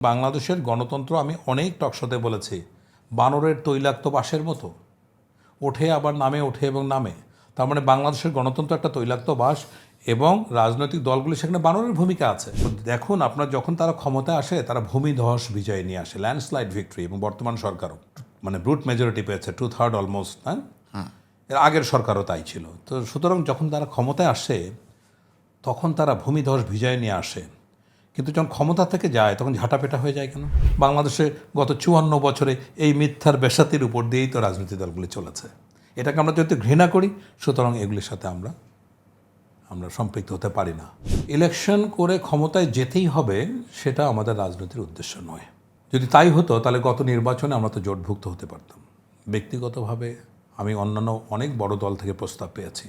বাংলাদেশের গণতন্ত্র আমি অনেক টকশোতে বলেছি, বানরের তৈলাক্ত বাঁশের মতো ওঠে আবার নামে, ওঠে এবং নামে। তার মানে বাংলাদেশের গণতন্ত্র একটা তৈলাক্ত বাঁশ এবং রাজনৈতিক দলগুলি সেখানে বানরের ভূমিকা আছে। দেখুন, আপনার যখন তারা ক্ষমতায় আসে তারা ভূমিধস বিজয় নিয়ে আসে, ল্যান্ডস্লাইড ভিক্টরি, এবং বর্তমান সরকারও মানে ব্রুট মেজরিটি পেয়েছে, 2/3 অলমোস্ট। হ্যাঁ, এর আগের সরকারও তাই ছিল। তো সুতরাং যখন তারা ক্ষমতায় আসে তখন তারা ভূমিধস বিজয় নিয়ে আসে, কিন্তু যখন ক্ষমতা থেকে যায় তখন ঝাঁটাপেটা হয়ে যায় কেন? বাংলাদেশে গত 54 বছরে এই মিথ্যার বেসাতির উপর দিয়েই তো রাজনৈতিক দলগুলি চলেছে। এটাকে আমরা যদি ঘৃণা করি, সুতরাং এগুলির সাথে আমরা সম্পৃক্ত হতে পারি না। ইলেকশন করে ক্ষমতায় যেতেই হবে, সেটা আমাদের রাজনীতির উদ্দেশ্য নয়। যদি তাই হতো তাহলে গত নির্বাচনে আমরা তো জোটভুক্ত হতে পারতাম। ব্যক্তিগতভাবে আমি অন্যান্য অনেক বড় দল থেকে প্রস্তাব পেয়েছি,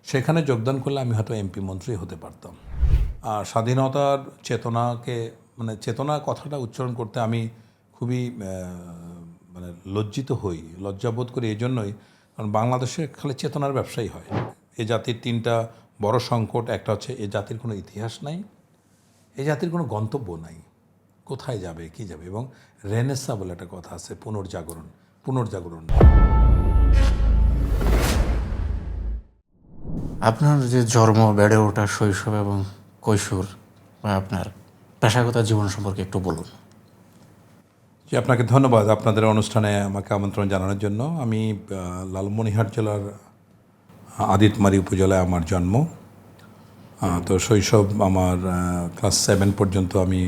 সেখানে যোগদান করলে আমি হয়তো এমপি মন্ত্রী হতে পারতাম। স্বাধীনতার চেতনাকে চেতনা কথাটা উচ্চারণ করতে আমি খুবই লজ্জিত হই, লজ্জাবোধ করি এই জন্যই, কারণ বাংলাদেশে খালি চেতনার ব্যবসাই হয়। এ জাতির তিনটা বড় সংকট, একটা হচ্ছে এ জাতির কোনো ইতিহাস নাই, এ জাতির কোনো গন্তব্য নাই, কোথায় যাবে কী যাবে, এবং রেনেসা বলে একটা কথা আছে, পুনর্জাগরণ। আপনার যে জন্ম, বেড়ে ওঠা, শৈশব এবং কৈশোর বা আপনার পেশাগত জীবন সম্পর্কে একটু বলুন। জি, আপনাকে ধন্যবাদ আপনাদের অনুষ্ঠানে আমাকে আমন্ত্রণ জানানোর জন্য। আমি লালমনিরহাট জেলার আদিতমারি উপজেলায় আমার জন্ম। তো শৈশব আমার ক্লাস 7 পর্যন্ত আমি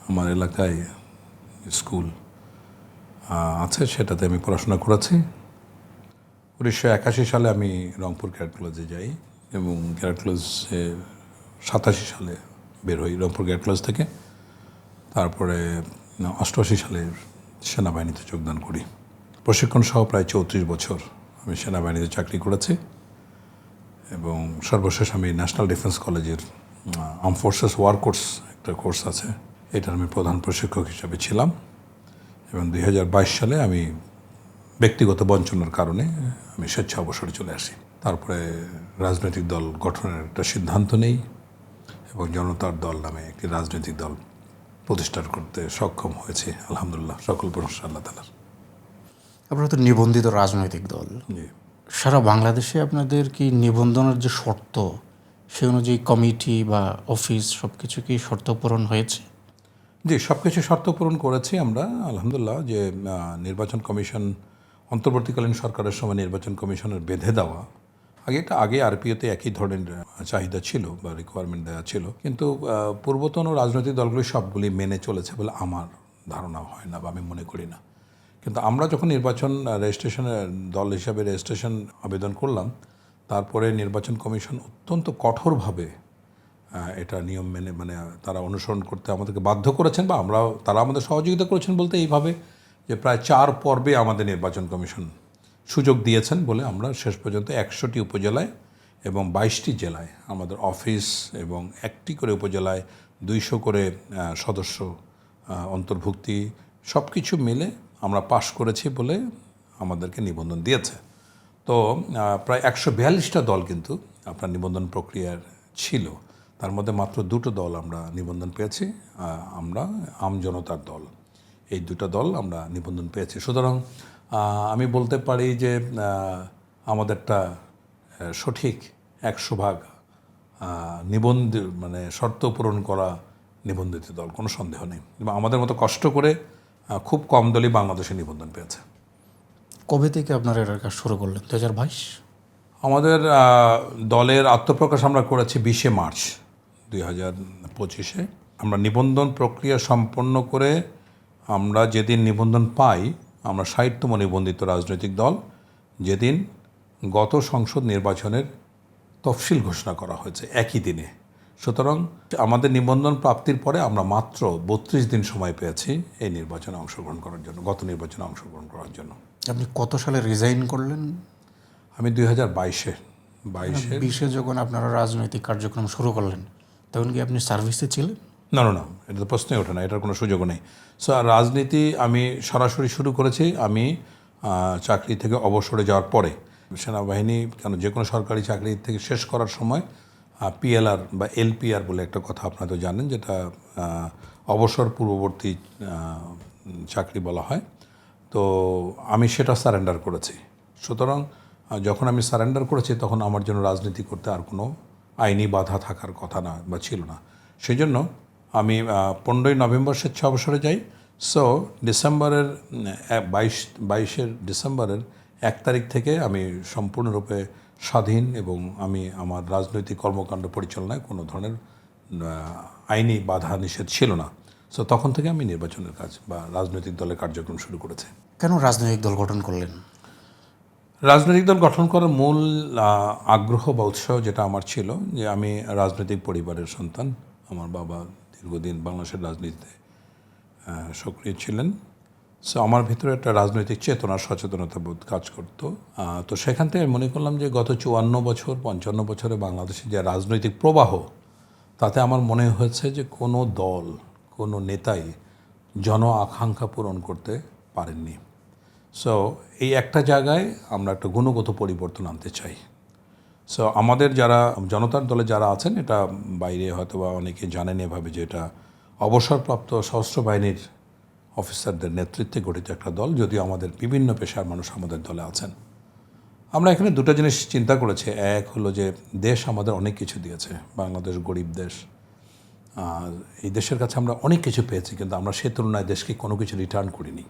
আমার এলাকায় স্কুল আছে, সেটাতে আমি পড়াশোনা করেছি। 1981 সালে আমি রংপুর ক্যাডেট কলেজে যাই এবং ক্যাডেট কলেজে 87 সালে বের হই রংপুর ক্যাডেট কলেজ থেকে। তারপরে 88 সালে সেনাবাহিনীতে যোগদান করি। প্রশিক্ষণ সহ প্রায় 34 বছর আমি সেনাবাহিনীতে চাকরি করেছি এবং সর্বশেষ আমি ন্যাশনাল ডিফেন্স কলেজের আর্ম ফোর্সেস ওয়ার কোর্স একটা কোর্স আছে, এটার আমি প্রধান প্রশিক্ষক হিসাবে ছিলাম। এবং 2022 সালে আমি ব্যক্তিগত বঞ্চনার কারণে আমি স্বেচ্ছা অবসরে চলে আসি। তারপরে রাজনৈতিক দল গঠনের একটা সিদ্ধান্ত নেই এবং জনতার দল নামে একটি রাজনৈতিক দল প্রতিষ্ঠা করতে সক্ষম হয়েছে, আলহামদুলিল্লাহ। সকল প্রশংসা আল্লাহ তাআলার। আপনারা তো নিবন্ধিত রাজনৈতিক দল। জি, সারা বাংলাদেশে আপনাদের কি নিবন্ধনের যে শর্ত, সে অনুযায়ী কমিটি বা অফিস সব কিছু কি শর্ত পূরণ হয়েছে? জি, সব কিছু শর্ত পূরণ করেছি আমরা, আলহামদুলিল্লাহ। যে নির্বাচন কমিশন, অন্তর্বর্তীকালীন সরকারের সময় নির্বাচন কমিশনের বেঁধে দেওয়া, আগে আরপিওতে একই ধরনের চাহিদা ছিল বা রিকোয়ারমেন্ট দেওয়া ছিল, কিন্তু পূর্বতন রাজনৈতিক দলগুলি সবগুলি মেনে চলেছে বলে আমার ধারণা হয় না বা আমি মনে করি না। কিন্তু আমরা যখন নির্বাচন রেজিস্ট্রেশনের দল হিসাবে রেজিস্ট্রেশন আবেদন করলাম, তারপরে নির্বাচন কমিশন অত্যন্ত কঠোরভাবে এটা নিয়ম মেনে তারা অনুসরণ করতে আমাদেরকে বাধ্য করেছেন, বা তারা আমাদের সহযোগিতা করেছেন বলতে এইভাবে যে প্রায় 4 পর্বে আমাদের নির্বাচন কমিশন সুযোগ দিয়েছেন বলে আমরা শেষ পর্যন্ত 100টি উপজেলায় এবং 22টি জেলায় আমাদের অফিস এবং 1টি করে উপজেলায় 200 করে সদস্য অন্তর্ভুক্তি সব কিছু মিলে আমরা পাশ করেছি বলে আমাদেরকে নিবন্ধন দিয়েছে। তো প্রায় 142টা দল কিন্তু আপনার নিবন্ধন প্রক্রিয়ার ছিল, তার মধ্যে মাত্র 2টো দল আমরা নিবন্ধন পেয়েছি, আমরা আম জনতার দল, এই 2টা দল আমরা নিবন্ধন পেয়েছি। সুতরাং আমি বলতে পারি যে আমাদেরটা সঠিক 100% শর্ত পূরণ করা নিবন্ধিত দল, কোনো সন্দেহ নেই। এবং আমাদের মতো কষ্ট করে খুব কম দলই বাংলাদেশে নিবন্ধন পেয়েছে। কবে থেকে আপনারা এটার কাজ শুরু করলেন? 2022? আমাদের দলের আত্মপ্রকাশ আমরা করেছি 20 মার্চ 2025-এ। আমরা নিবন্ধন প্রক্রিয়া সম্পন্ন করে আমরা যেদিন নিবন্ধন পাই, আমরা 60তম নিবন্ধিত রাজনৈতিক দল, যেদিন গত সংসদ নির্বাচনের তফসিল ঘোষণা করা হয়েছে একই দিনে। সুতরাং আমাদের নিবন্ধন প্রাপ্তির পরে আমরা মাত্র 32 দিন সময় পেয়েছি এই নির্বাচনে অংশগ্রহণ করার জন্য, গত নির্বাচনে অংশগ্রহণ করার জন্য। আপনি কত সালে রিজাইন করলেন? আমি 2022-এ যখন আপনারা রাজনৈতিক কার্যক্রম শুরু করলেন, তখন কি আপনি সার্ভিসে ছিলেন? না, এটা তো প্রশ্নই ওঠে না, এটার কোনো সুযোগও নেই। সো রাজনীতি আমি সরাসরি শুরু করেছি আমি চাকরি থেকে অবসরে যাওয়ার পরে। সেনাবাহিনী যে কোনো সরকারি চাকরি থেকে শেষ করার সময় পিএলআর বা এলপিআর বলে একটা কথা আপনারা তো জানেন, যেটা অবসর পূর্ববর্তী চাকরি বলা হয়। তো আমি সেটা সারেন্ডার করেছি। সুতরাং যখন আমি সারেন্ডার করেছি তখন আমার জন্য রাজনীতি করতে আর কোনো আইনি বাধা থাকার কথা না বা ছিল না। সেই জন্য আমি 15ই নভেম্বর স্বেচ্ছা অবসরে যাই। সো ডিসেম্বরের 22 ডিসেম্বরের 1 তারিখ থেকে আমি সম্পূর্ণরূপে স্বাধীন এবং আমি আমার রাজনৈতিক কর্মকাণ্ড পরিচালনায় কোনো ধরনের আইনি বাধা নিষেধ ছিল না। সো তখন থেকে আমি নির্বাচনের কাজ বা রাজনৈতিক দলের কার্যক্রম শুরু করেছি। কেন রাজনৈতিক দল গঠন করলেন? রাজনৈতিক দল গঠন করার মূল আগ্রহ বা উৎসাহ যেটা আমার ছিল যে আমি রাজনৈতিক পরিবারের সন্তান। আমার বাবা দীর্ঘদিন বাংলাদেশের রাজনীতিতে সক্রিয় ছিলেন। সো আমার ভিতরে একটা রাজনৈতিক চেতনা সচেতনতা বোধ কাজ করত। তো সেখান থেকে মনে করলাম যে গত 54 বছর 55 বছরে বাংলাদেশে যে রাজনৈতিক প্রবাহ, তাতে আমার মনে হয়েছে যে কোনো দল কোনো নেতাই জন আকাঙ্ক্ষা পূরণ করতে পারেননি। সো এই একটা জায়গায় আমরা একটা গুণগত পরিবর্তন আনতে চাই। সো আমাদের যারা জনতার দলে যারা আছেন, এটা বাইরে হয়তো বা অনেকে জানেন এভাবে যে এটা অবসরপ্রাপ্ত সশস্ত্র বাহিনীর অফিসারদের নেতৃত্বে গঠিত একটা দল, যদিও আমাদের বিভিন্ন পেশার মানুষ আমাদের দলে আছেন। আমরা এখানে দুটো জিনিস চিন্তা করেছি। এক হলো যে দেশ আমাদের অনেক কিছু দিয়েছে, বাংলাদেশ গরিব দেশ। এই দেশের কাছে আমরা অনেক কিছু পেয়েছি, কিন্তু আমরা সে তুলনায় দেশকে কোনো কিছু রিটার্ন করিনি।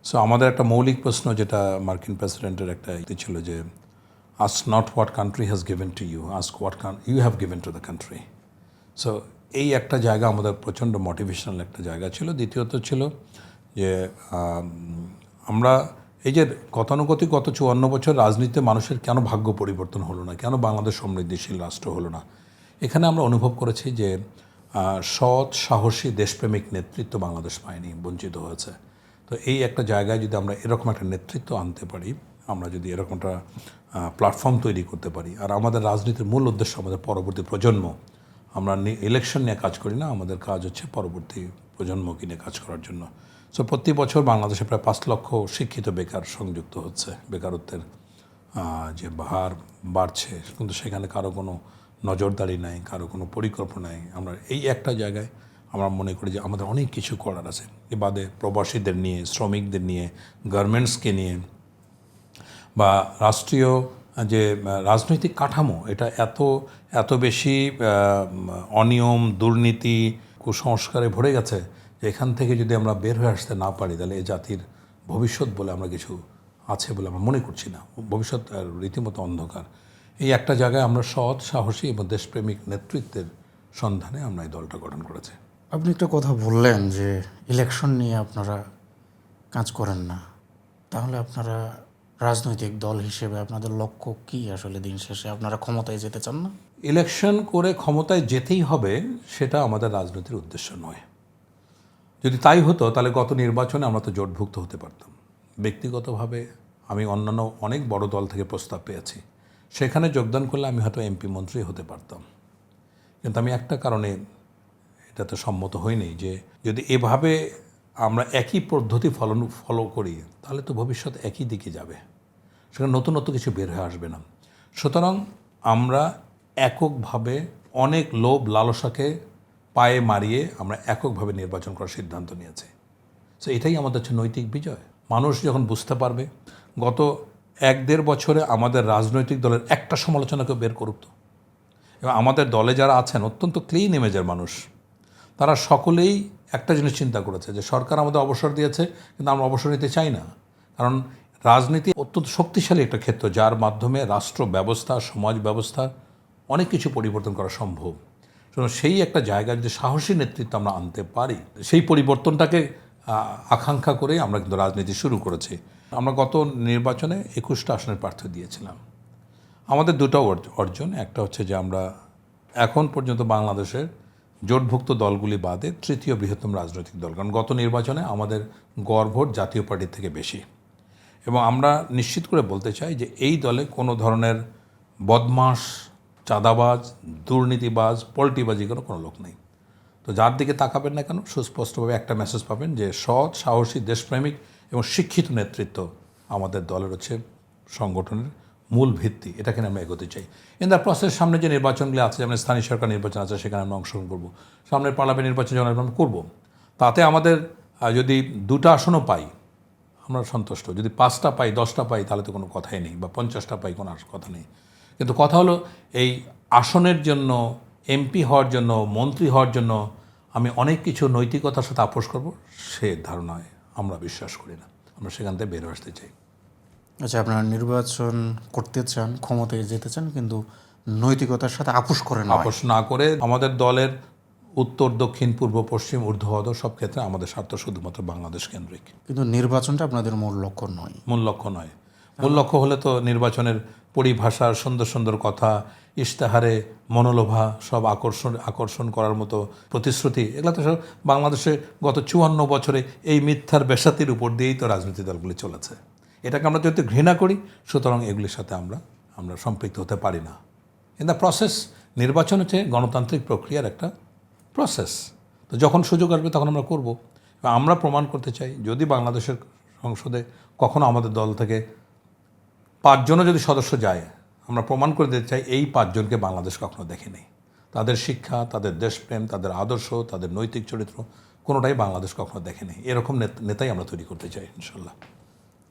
সো আমাদের একটা মৌলিক প্রশ্ন, যেটা মার্কিন প্রেসিডেন্টের একটা ইতি ছিল যে ask not what country has given to you, ask what you have given to the country. So এই একটা জায়গা আমাদের প্রচণ্ড মোটিভেশনাল একটা জায়গা ছিল। দ্বিতীয়ত ছিল যে আমরা এই যে গতানুগতিক গত 54 বছর রাজনীতিতে মানুষের কেন ভাগ্য পরিবর্তন হলো না, কেন বাংলাদেশ সমৃদ্ধিশীল রাষ্ট্র হলো না, এখানে আমরা অনুভব করেছি যে সৎ সাহসী দেশপ্রেমিক নেতৃত্ব বাংলাদেশ পায়নি, বঞ্চিত হয়েছে। তো এই একটা জায়গায় যদি আমরা এরকম একটা নেতৃত্ব আনতে পারি, আমরা যদি এরকম একটা প্ল্যাটফর্ম তৈরি করতে পারি, আর আমাদের রাজনীতির মূল উদ্দেশ্য আমাদের পরবর্তী প্রজন্ম, আমরা ইলেকশন নিয়ে কাজ করি না, আমাদের কাজ হচ্ছে পরবর্তী প্রজন্মকে নিয়ে কাজ করার জন্য। সো প্রতি বছর বাংলাদেশে প্রায় 5 লক্ষ শিক্ষিত বেকার সংযুক্ত হচ্ছে, বেকারত্বের যে হার বাড়ছে, কিন্তু সেখানে কারো কোনো নজরদারি নাই, কারো কোনো পরিকল্পনা নেই। আমরা এই একটা জায়গায় আমরা মনে করি যে আমাদের অনেক কিছু করার আছে। এ বাদে প্রবাসীদের নিয়ে, শ্রমিকদের নিয়ে, গার্মেন্টসকে নিয়ে, বা রাষ্ট্রীয় যে রাজনৈতিক কাঠামো, এটা এত বেশি অনিয়ম, দুর্নীতি, কুসংস্কারে ভরে গেছে যে এখান থেকে যদি আমরা বের হয়ে আসতে না পারি, তাহলে এই জাতির ভবিষ্যৎ বলে আমরা কিছু আছে বলে আমরা মনে করছি না। ভবিষ্যৎ রীতিমতো অন্ধকার। এই একটা জায়গায় আমরা সৎ, সাহসী এবং দেশপ্রেমিক নেতৃত্বের সন্ধানে আমরা এই দলটা গঠন করেছি। আপনি একটা কথা বললেন যে ইলেকশন নিয়ে আপনারা কাজ করেন না, তাহলে আপনারা রাজনৈতিক দল হিসেবে আপনাদের লক্ষ্য কি আসলে? দিন শেষে আপনারা ক্ষমতায় যেতে চান না? ইলেকশন করে ক্ষমতায় যেতেই হবে, সেটা আমাদের রাজনীতির উদ্দেশ্য নয়। যদি তাই হতো তাহলে গত নির্বাচনে আমরা তো জোটভুক্ত হতে পারতাম। ব্যক্তিগতভাবে আমি অন্যান্য অনেক বড় দল থেকে প্রস্তাব পেয়েছি, সেখানে যোগদান করলে আমি হয়তো এমপি মন্ত্রী হতে পারতাম। কিন্তু আমি একটা কারণে এটাতে সম্মত হইনি, যে যদি এভাবে আমরা একই পদ্ধতি ফলো করি, তাহলে তো ভবিষ্যৎ একই দিকে যাবে, সেখানে নতুনত্ব কিছু বের হয়ে আসবে না। সুতরাং আমরা এককভাবে অনেক লোভ লালসাকে পায়ে মারিয়ে আমরা এককভাবে নির্বাচন করার সিদ্ধান্ত নিয়েছি। সো এটাই আমাদের হচ্ছে নৈতিক বিজয়। মানুষ যখন বুঝতে পারবে, গত 1-1.5 বছরে আমাদের রাজনৈতিক দলের একটা সমালোচনাকে বের করুক তো, এবং আমাদের দলে যারা আছেন অত্যন্ত ক্লিন ইমেজের মানুষ, তারা সকলেই একটা জিনিস চিন্তা করেছে যে সরকার আমাদের অবসর দিয়েছে, কিন্তু আমরা অবসর নিতে চাই না। কারণ রাজনীতি অত্যন্ত শক্তিশালী একটা ক্ষেত্র, যার মাধ্যমে রাষ্ট্র ব্যবস্থা, সমাজ ব্যবস্থা অনেক কিছু পরিবর্তন করা সম্ভব। সেই একটা জায়গায় যদি সাহসী নেতৃত্ব আমরা আনতে পারি, সেই পরিবর্তনটাকে আকাঙ্ক্ষা করে আমরা কিন্তু রাজনীতি শুরু করেছি। আমরা গত নির্বাচনে 21টা আসনের প্রার্থী দিয়েছিলাম। আমাদের দুটো অর্জন, একটা হচ্ছে যে আমরা এখন পর্যন্ত বাংলাদেশের জোটভুক্ত দলগুলি বাদে তৃতীয় বৃহত্তম রাজনৈতিক দল, কারণ গত নির্বাচনে আমাদের গড় ভোট জাতীয় পার্টির থেকে বেশি। এবং আমরা নিশ্চিত করে বলতে চাই যে এই দলে কোনো ধরনের বদমাস, চাঁদাবাজ, দুর্নীতিবাজ, পল্টিবাজিকেরও কোনো লোক নেই। তো যার দিকে তাকাবেন না কেন, সুস্পষ্টভাবে একটা মেসেজ পাবেন যে সৎ, সাহসী, দেশপ্রেমিক এবং শিক্ষিত নেতৃত্ব আমাদের দলের হচ্ছে সংগঠনের মূল ভিত্তি, এটাকে নিয়ে আমরা এগোতে চাই। ইন দ্য প্রসেস সামনে যে নির্বাচনগুলো আছে, যেমন স্থানীয় সরকার নির্বাচন আছে, সেখানে আমরা অংশগ্রহণ করবো। সামনের পার্লামেন্ট নির্বাচন যখন আমরা করবো, তাতে আমাদের যদি 2টা আসনও পাই আমরা সন্তুষ্ট। যদি 5টা পাই, 10টা পাই, তাহলে তো কোনো কথাই নেই, বা 50টা পাই, কোনো কথা নেই। কিন্তু কথা হলো এই আসনের জন্য, এমপি হওয়ার জন্য, মন্ত্রী হওয়ার জন্য আমি অনেক কিছু নৈতিকতার সাথে আপোষ করব, সে ধারণায় আমরা বিশ্বাস করি না। আমরা সেখান থেকে বের আসতে চাই। আচ্ছা, আপনারা নির্বাচন করতে চান, ক্ষমতায় যেতে চান, কিন্তু নৈতিকতার সাথে আপোষ করে না। আপোষ না করে আমাদের দলের উত্তর, দক্ষিণ, পূর্ব, পশ্চিম, ঊর্ধ্ব, অধ সব ক্ষেত্রে আমাদের স্বার্থ শুধুমাত্র বাংলাদেশ কেন্দ্রিক। কিন্তু নির্বাচনটা আপনাদের মূল লক্ষ্য নয়। মূল লক্ষ্য নয়। মূল লক্ষ্য হলে তো নির্বাচনের পরিভাষার সুন্দর সুন্দর কথা, ইশতেহারে মনোলোভা, সব আকর্ষণ করার মতো প্রতিশ্রুতি, এগুলো তো সব বাংলাদেশে গত 54 বছরে এই মিথ্যার বেসাতির উপর দিয়েই তো রাজনৈতিক দলগুলি চলেছে। এটাকে আমরা যেহেতু ঘৃণা করি, সুতরাং এগুলির সাথে আমরা সম্পৃক্ত হতে পারি না। ইন দ্য প্রসেস নির্বাচন হচ্ছে গণতান্ত্রিক প্রক্রিয়ার একটা প্রসেস। তো যখন সুযোগ আসবে তখন আমরা করব। আমরা প্রমাণ করতে চাই, যদি বাংলাদেশের সংসদে কখনো আমাদের দল থেকে 5 জনও যদি সদস্য যায়, আমরা প্রমাণ করে দিতে চাই এই 5 জনকে বাংলাদেশ কখনো দেখেনি। তাদের শিক্ষা, তাদের দেশপ্রেম, তাদের আদর্শ, তাদের নৈতিক চরিত্র কোনোটাই বাংলাদেশ কখনো দেখেনি। এরকম নেতাই আমরা তৈরি করতে চাই ইনশাল্লাহ।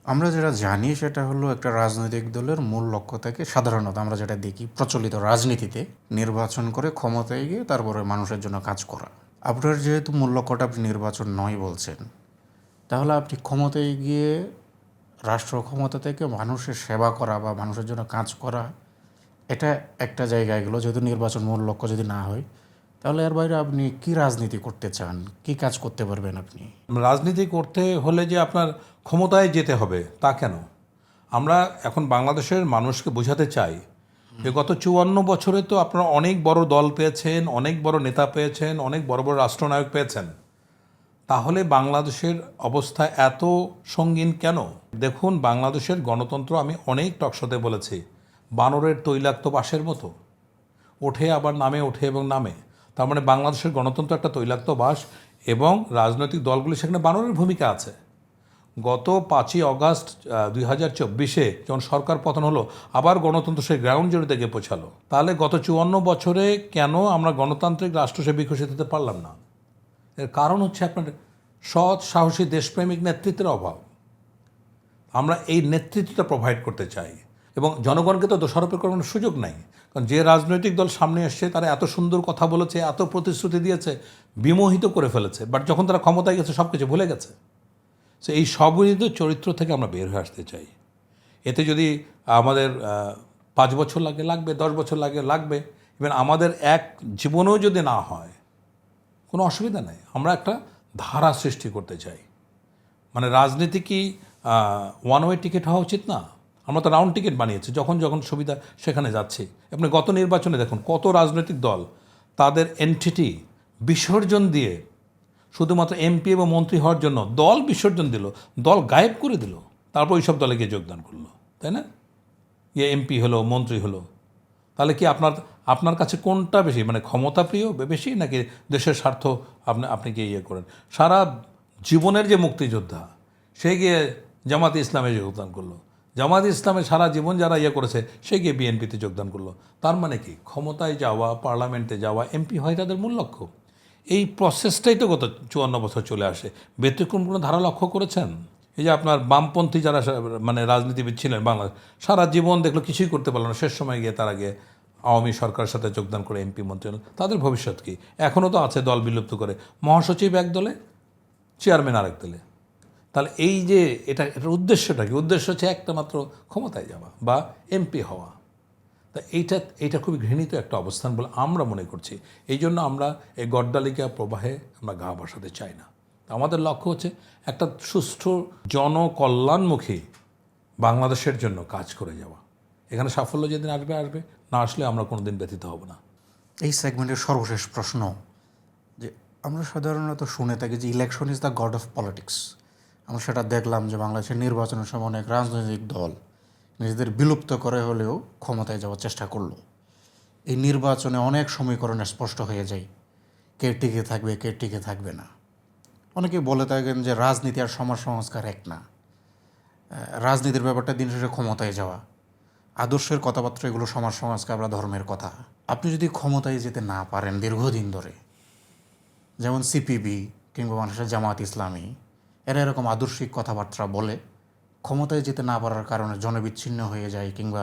আমরা যেটা জানি সেটা হলো, একটা রাজনৈতিক দলের মূল লক্ষ্য থেকে সাধারণত আমরা যেটা দেখি প্রচলিত রাজনীতিতে, নির্বাচন করে ক্ষমতায় গিয়ে তারপরে মানুষের জন্য কাজ করা। আপনার যেহেতু মূল লক্ষ্যটা আপনি নির্বাচন নয় বলছেন, তাহলে আপনি ক্ষমতায় গিয়ে রাষ্ট্র ক্ষমতা থেকে মানুষের সেবা করা বা মানুষের জন্য কাজ করা, এটা একটা জায়গায় গেলো। যেহেতু নির্বাচন মূল লক্ষ্য যদি না হয়, তাহলে এর বাইরে আপনি কি রাজনীতি করতে চান, কি কাজ করতে পারবেন আপনি? রাজনীতি করতে হলে যে আপনার ক্ষমতায় যেতে হবে তা কেন? আমরা এখন বাংলাদেশের মানুষকে বোঝাতে চাই যে গত 54 বছরে তো আপনারা অনেক বড় দল পেয়েছেন, অনেক বড় নেতা পেয়েছেন, অনেক বড় বড় রাষ্ট্রনায়ক পেয়েছেন। তাহলে বাংলাদেশের অবস্থা এত সঙ্গীন কেন? দেখুন, বাংলাদেশের গণতন্ত্র, আমি অনেক টকশোতে বলেছি, বানরের তৈলাক্ত বাঁশের মতো, ওঠে আবার নামে, ওঠে এবং নামে। তার মানে বাংলাদেশের গণতন্ত্র একটা তৈলাক্ত বাঁশ, এবং রাজনৈতিক দলগুলি সেখানে বানরের ভূমিকা আছে। গত 5ই অগাস্ট 2024 যখন সরকার পতন হলো, আবার গণতন্ত্র সেই গ্রাউন্ড জিরোতে গিয়ে পৌঁছালো। তাহলে গত 54 বছরে কেন আমরা গণতান্ত্রিক রাষ্ট্র হিসেবে বিকশিত হতে পারলাম না? এর কারণ হচ্ছে আপনার সৎ, সাহসী, দেশপ্রেমিক নেতৃত্বের অভাব। আমরা এই নেতৃত্বটা প্রোভাইড করতে চাই, এবং জনগণকে তো দোষারোপের কোনো সুযোগ নাই। কারণ যে রাজনৈতিক দল সামনে এসছে, তারা এত সুন্দর কথা বলেছে, এত প্রতিশ্রুতি দিয়েছে, বিমোহিত করে ফেলেছে, বাট যখন তারা ক্ষমতায় গেছে সব কিছু ভুলে গেছে। সো এই সবরিত চরিত্র থেকে আমরা বের হয়ে আসতে চাই। এতে যদি আমাদের 5 বছর লাগবে, 10 বছর লাগবে, ইভেন আমাদের এক জীবনেও যদি না হয়, কোনো অসুবিধা নেই। আমরা একটা ধারা সৃষ্টি করতে চাই। মানে রাজনীতি কি ওয়ান ওয়ে টিকিট হওয়া উচিত না? আমরা তো রাউন্ড টিকিট বানিয়েছি, যখন যখন সুবিধা সেখানে যাচ্ছি। আপনি গত নির্বাচনে দেখুন, কত রাজনৈতিক দল তাদের এন্টিটি বিসর্জন দিয়ে, শুধুমাত্র এমপি এবং মন্ত্রী হওয়ার জন্য দল বিসর্জন দিল, দল গায়েব করে দিল, তারপর ওই সব দলে গিয়ে যোগদান করলো, তাই না? এমপি হলো, মন্ত্রী হলো। তাহলে কি আপনার কাছে কোনটা বেশি, মানে ক্ষমতা প্রিয় বেশি, নাকি দেশের স্বার্থ আপনি কি ইয়ে করেন? সারা জীবনের যে মুক্তিযোদ্ধা, সে গিয়ে জামাতে ইসলামে যোগদান করলো, জামাতে ইসলামে সারা জীবন যারা ইয়ে করেছে, সে গিয়ে বিএনপিতে যোগদান করলো। তার মানে কি, ক্ষমতায় যাওয়া, পার্লামেন্টে যাওয়া, এমপি হয় তাদের মূল লক্ষ্য। এই প্রসেসটাই তো গত 54 বছর চলে আসে। ব্যতিক্রম কোনো ধারা লক্ষ্য করেছেন? এই যে আপনার বামপন্থী যারা মানে রাজনীতিবিদ ছিলেন বাংলাদেশ, সারা জীবন দেখলো কিছুই করতে পারলো না, শেষ সময় গিয়ে তারা গিয়ে আওয়ামী সরকারের সাথে যোগদান করে এমপি মন্ত্রী হলেন। তাদের ভবিষ্যৎ কি? এখনও তো আছে দল বিলুপ্ত করে, মহাসচিব এক দলে, চেয়ারম্যান আরেক দলে। তাহলে এই যে এটার উদ্দেশ্যটা কি? উদ্দেশ্য হচ্ছে একটা মাত্র, ক্ষমতায় যাওয়া বা এমপি হওয়া। তা এইটা খুবই ঘৃণিত একটা অবস্থান বলে আমরা মনে করছি। এই জন্য আমরা এই গড্ডালিকা প্রবাহে আমরা গা বসাতে চাই না। আমাদের লক্ষ্য হচ্ছে একটা সুষ্ঠু জনকল্যাণমুখী বাংলাদেশের জন্য কাজ করে যাওয়া। এখানে সাফল্য যেদিন আসবে, না আসলে আমরা কোনো দিন ব্যথিত হব না। এই সেগমেন্টের সর্বশেষ প্রশ্ন, যে আমরা সাধারণত শুনে থাকি যে election is the god of politics. আমরা সেটা দেখলাম যে বাংলাদেশের নির্বাচনের সময় অনেক রাজনৈতিক দল নিজেদের বিলুপ্ত করে হলেও ক্ষমতায় যাওয়ার চেষ্টা করলো। এই নির্বাচনে অনেক সমীকরণ স্পষ্ট হয়ে যায়, কে টিকে থাকবে, কে টিকে থাকবে না। অনেকে বলে থাকেন যে রাজনীতি আর সমাজ সংস্কার এক না। রাজনীতির ব্যাপারটা দিন শেষে ক্ষমতায় যাওয়া, আদর্শের কথাবার্তা এগুলো সমাজ সংস্কার ধর্মের কথা। আপনি যদি ক্ষমতায় যেতে না পারেন দীর্ঘদিন ধরে, যেমন সিপিবি কিংবা বাংলাদেশের জামাত ইসলামী, এরা এরকম আদর্শিক কথাবার্তা বলে ক্ষমতায় যেতে না পারার কারণে জনবিচ্ছিন্ন হয়ে যায়, কিংবা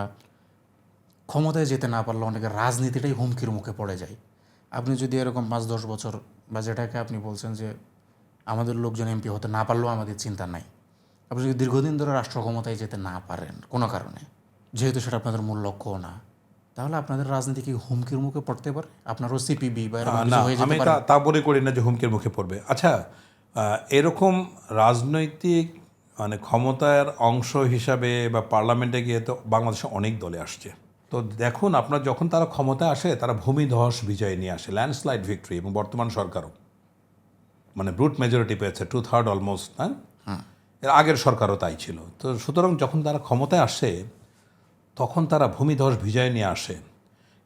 ক্ষমতায় যেতে না পারলে অনেকে রাজনীতিটাই হুমকির মুখে পড়ে যায়। আপনি যদি এরকম 5-10 বছর, বা যেটাকে আপনি বলছেন যে আমাদের লোকজন এমপি হতে না পারলেও আমাদের চিন্তা নাই, আপনি যদি দীর্ঘদিন ধরে রাষ্ট্র ক্ষমতায় যেতে না পারেন কোনো কারণে, যেহেতু সেটা আপনাদের মূল লক্ষ্যও না, তাহলে আপনাদের রাজনীতি কি হুমকির মুখে পড়তে পারে? আপনারও সিপিবি বা এরকম না, কিছু হয়ে যেতে আমি পারে? তা বলে করি না যে হুমকির মুখে পড়বে। আচ্ছা, এরকম রাজনৈতিক মানে ক্ষমতার অংশ হিসাবে বা পার্লামেন্টে গিয়ে তো বাংলাদেশে অনেক দলে আসছে। তো দেখুন, আপনার যখন তারা ক্ষমতায় আসে তারা ভূমিধস বিজয় নিয়ে আসে, ল্যান্ডস্লাইড ভিক্টরি, এবং বর্তমান সরকারও মানে ব্রুট মেজরিটি পেয়েছে, 2/3 অলমোস্ট। হ্যাঁ, এর আগের সরকারও তাই ছিল। তো সুতরাং যখন তারা ক্ষমতায় আসে তখন তারা ভূমিধস বিজয় নিয়ে আসে,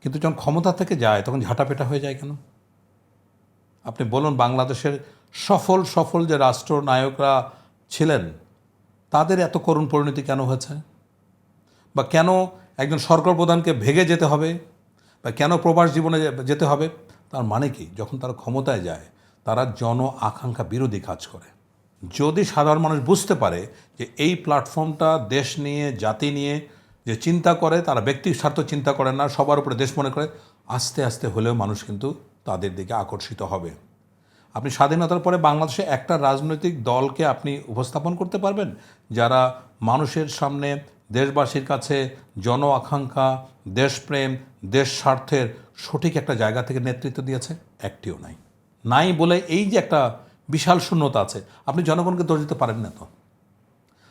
কিন্তু যখন ক্ষমতা থেকে যায় তখন ঝাঁটাপেটা হয়ে যায় কেন? আপনি বলুন, বাংলাদেশের সফল সফল যে রাষ্ট্রনায়করা ছিলেন তাদের এত করুণ পরিণতি কেন হয়েছে? বা কেন একজন সরকার প্রধানকে ভেগে যেতে হবে, বা কেন প্রবাস জীবনে যেতে হবে? তার মানে কি, যখন তারা ক্ষমতায় যায় তারা জন আকাঙ্ক্ষা বিরোধী কাজ করে। যদি সাধারণ মানুষ বুঝতে পারে যে এই প্ল্যাটফর্মটা দেশ নিয়ে, জাতি নিয়ে যে চিন্তা করে, তারা ব্যক্তি স্বার্থ চিন্তা করে না, সবার উপরে দেশ মনে করে, আস্তে আস্তে হলেও মানুষ কিন্তু তাদের দিকে আকর্ষিত হবে। আপনি স্বাধীনতার পরে বাংলাদেশে একটা রাজনৈতিক দলকে আপনি উপস্থাপন করতে পারবেন যারা মানুষের সামনে দেশবাসীর কাছে জন আকাঙ্ক্ষা, দেশপ্রেম, দেশ স্বার্থের সঠিক একটা জায়গা থেকে নেতৃত্ব দিয়েছে? একটিও নাই। নাই বলে এই যে একটা বিশাল শূন্যতা আছে, আপনি জনগণকে দোষ দিতে পারেন না। তো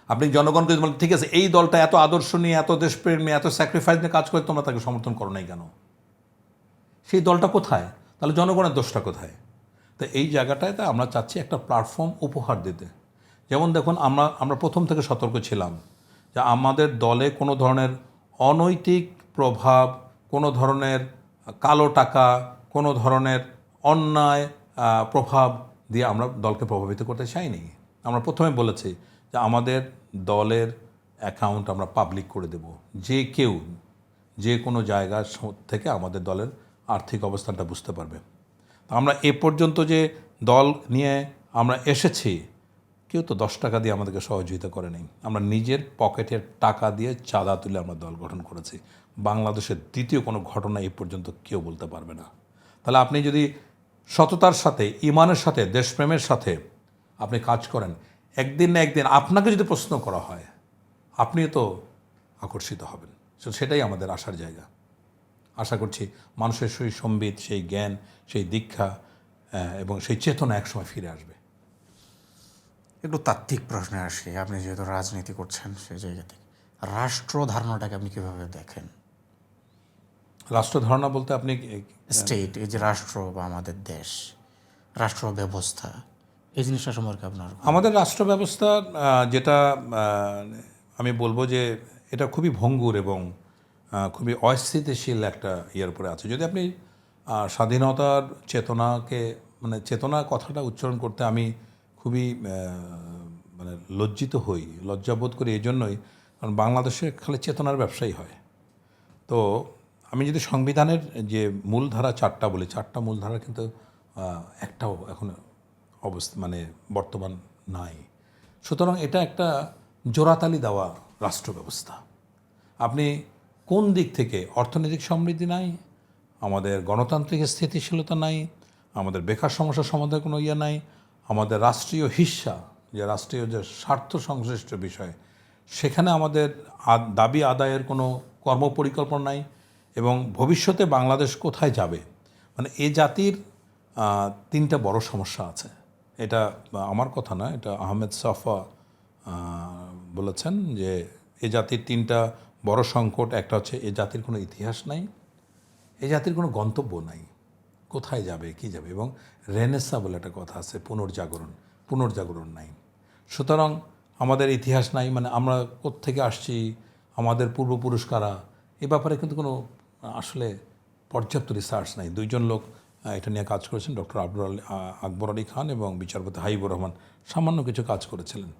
আপনি জনগণকে বলেন, ঠিক আছে, এই দলটা এত আদর্শ নিয়ে, এত দেশপ্রেম নিয়ে, এত স্যাক্রিফাইস নিয়ে কাজ করে, তোমরা তাকে সমর্থন করো নাই কেন? সেই দলটা কোথায়? তাহলে জনগণের দোষটা কোথায়? তো এই জায়গাটায় তো আমরা চাচ্ছি একটা প্ল্যাটফর্ম উপহার দিতে। যেমন দেখুন, আমরা প্রথম থেকে সতর্ক ছিলাম যে আমাদের দলে কোনো ধরনের অনৈতিক প্রভাব, কোনো ধরনের কালো টাকা, কোনো ধরনের অন্যায় প্রভাব দিয়ে আমরা দলকে প্রভাবিত করতে চাইনি। আমরা প্রথমে বলেছি যে আমাদের দলের অ্যাকাউন্ট আমরা পাবলিক করে দেব, যে কেউ যে কোনো জায়গা থেকে আমাদের দলের আর্থিক অবস্থানটা বুঝতে পারবে। আমরা এ পর্যন্ত যে দল নিয়ে আমরা এসেছি, কেউ তো 10 টাকা দিয়ে আমাদেরকে সহযোগিতা করে নেই। আমরা নিজের পকেটের টাকা দিয়ে চাঁদা তুলে আমরা দল গঠন করেছি। বাংলাদেশের দ্বিতীয় কোনো ঘটনা এ পর্যন্ত কেউ বলতে পারবে না। তাহলে আপনি যদি সততার সাথে, ইমানের সাথে, দেশপ্রেমের সাথে আপনি কাজ করেন, একদিন না একদিন আপনাকে যদি প্রশ্ন করা হয় আপনিও তো আকর্ষিত হবেন। সেটাই আমাদের আশার জায়গা। আশা করছি মানুষের সেই সম্বিত, সেই জ্ঞান, সেই দীক্ষা এবং সেই চেতনা একসময় ফিরে আসবে। একটু তাত্ত্বিক প্রশ্নে আসি। আপনি যেহেতু রাজনীতি করছেন সেই জায়গা থেকে, রাষ্ট্র ধারণাটাকে আপনি কীভাবে দেখেন? রাষ্ট্র ধারণা বলতে আপনি স্টেট, এই যে রাষ্ট্র বা আমাদের দেশ, রাষ্ট্র ব্যবস্থা, এই জিনিসটা সম্পর্কে আপনার? আমাদের রাষ্ট্র ব্যবস্থা যেটা আমি বলবো যে এটা খুবই ভঙ্গুর এবং খুবই অস্থিতিশীল একটা ইয়ের উপরে আছে। যদি আপনি স্বাধীনতার চেতনাকে, মানে চেতনা কথাটা উচ্চারণ করতে আমি খুবই মানে লজ্জিত হই, লজ্জাবোধ করি এই জন্যই, কারণ বাংলাদেশে খালি চেতনার ব্যবসাই হয়। তো আমি যদি সংবিধানের যে মূলধারা 4টা বলি, 4টা মূলধারা কিন্তু একটাও এখন অবস্থা মানে বর্তমান নাই। সুতরাং এটা একটা জোড়াতালি দেওয়া রাষ্ট্র ব্যবস্থা। আপনি কোন দিক থেকে, অর্থনৈতিক সমৃদ্ধি নাই, আমাদের গণতান্ত্রিক স্থিতিশীলতা নাই, আমাদের বেকার সমস্যার সমাধানের কোনো ইয়ে নাই, আমাদের রাষ্ট্রীয় হিস্সা, যে রাষ্ট্রীয় যে স্বার্থ সংশ্লিষ্ট বিষয়, সেখানে আমাদের দাবি আদায়ের কোনো কর্মপরিকল্পনা নাই, এবং ভবিষ্যতে বাংলাদেশ কোথায় যাবে, মানে এ জাতির 3টা বড় সমস্যা আছে। এটা আমার কথা না, এটা আহমেদ সাফা বলেছেন যে এ জাতির 3টা বড় সংকট। একটা হচ্ছে এ জাতির কোনো ইতিহাস নাই, এ জাতির কোনো গন্তব্য নাই, কোথায় যাবে, কী যাবে, এবং রেনেসা বলে একটা কথা আছে, পুনর্জাগরণ নাই। সুতরাং আমাদের ইতিহাস নাই, মানে আমরা কোত্থেকে আসছি, আমাদের পূর্বপুরুষ কারা, এ ব্যাপারে কিন্তু কোনো আসলে পর্যাপ্ত রিসার্চ নাই। 2জন লোক এটা নিয়ে কাজ করেছেন, ডক্টর আকবর আলী খান এবং বিচারপতি হাবিবুর রহমান, সামান্য কিছু কাজ করেছিলেন।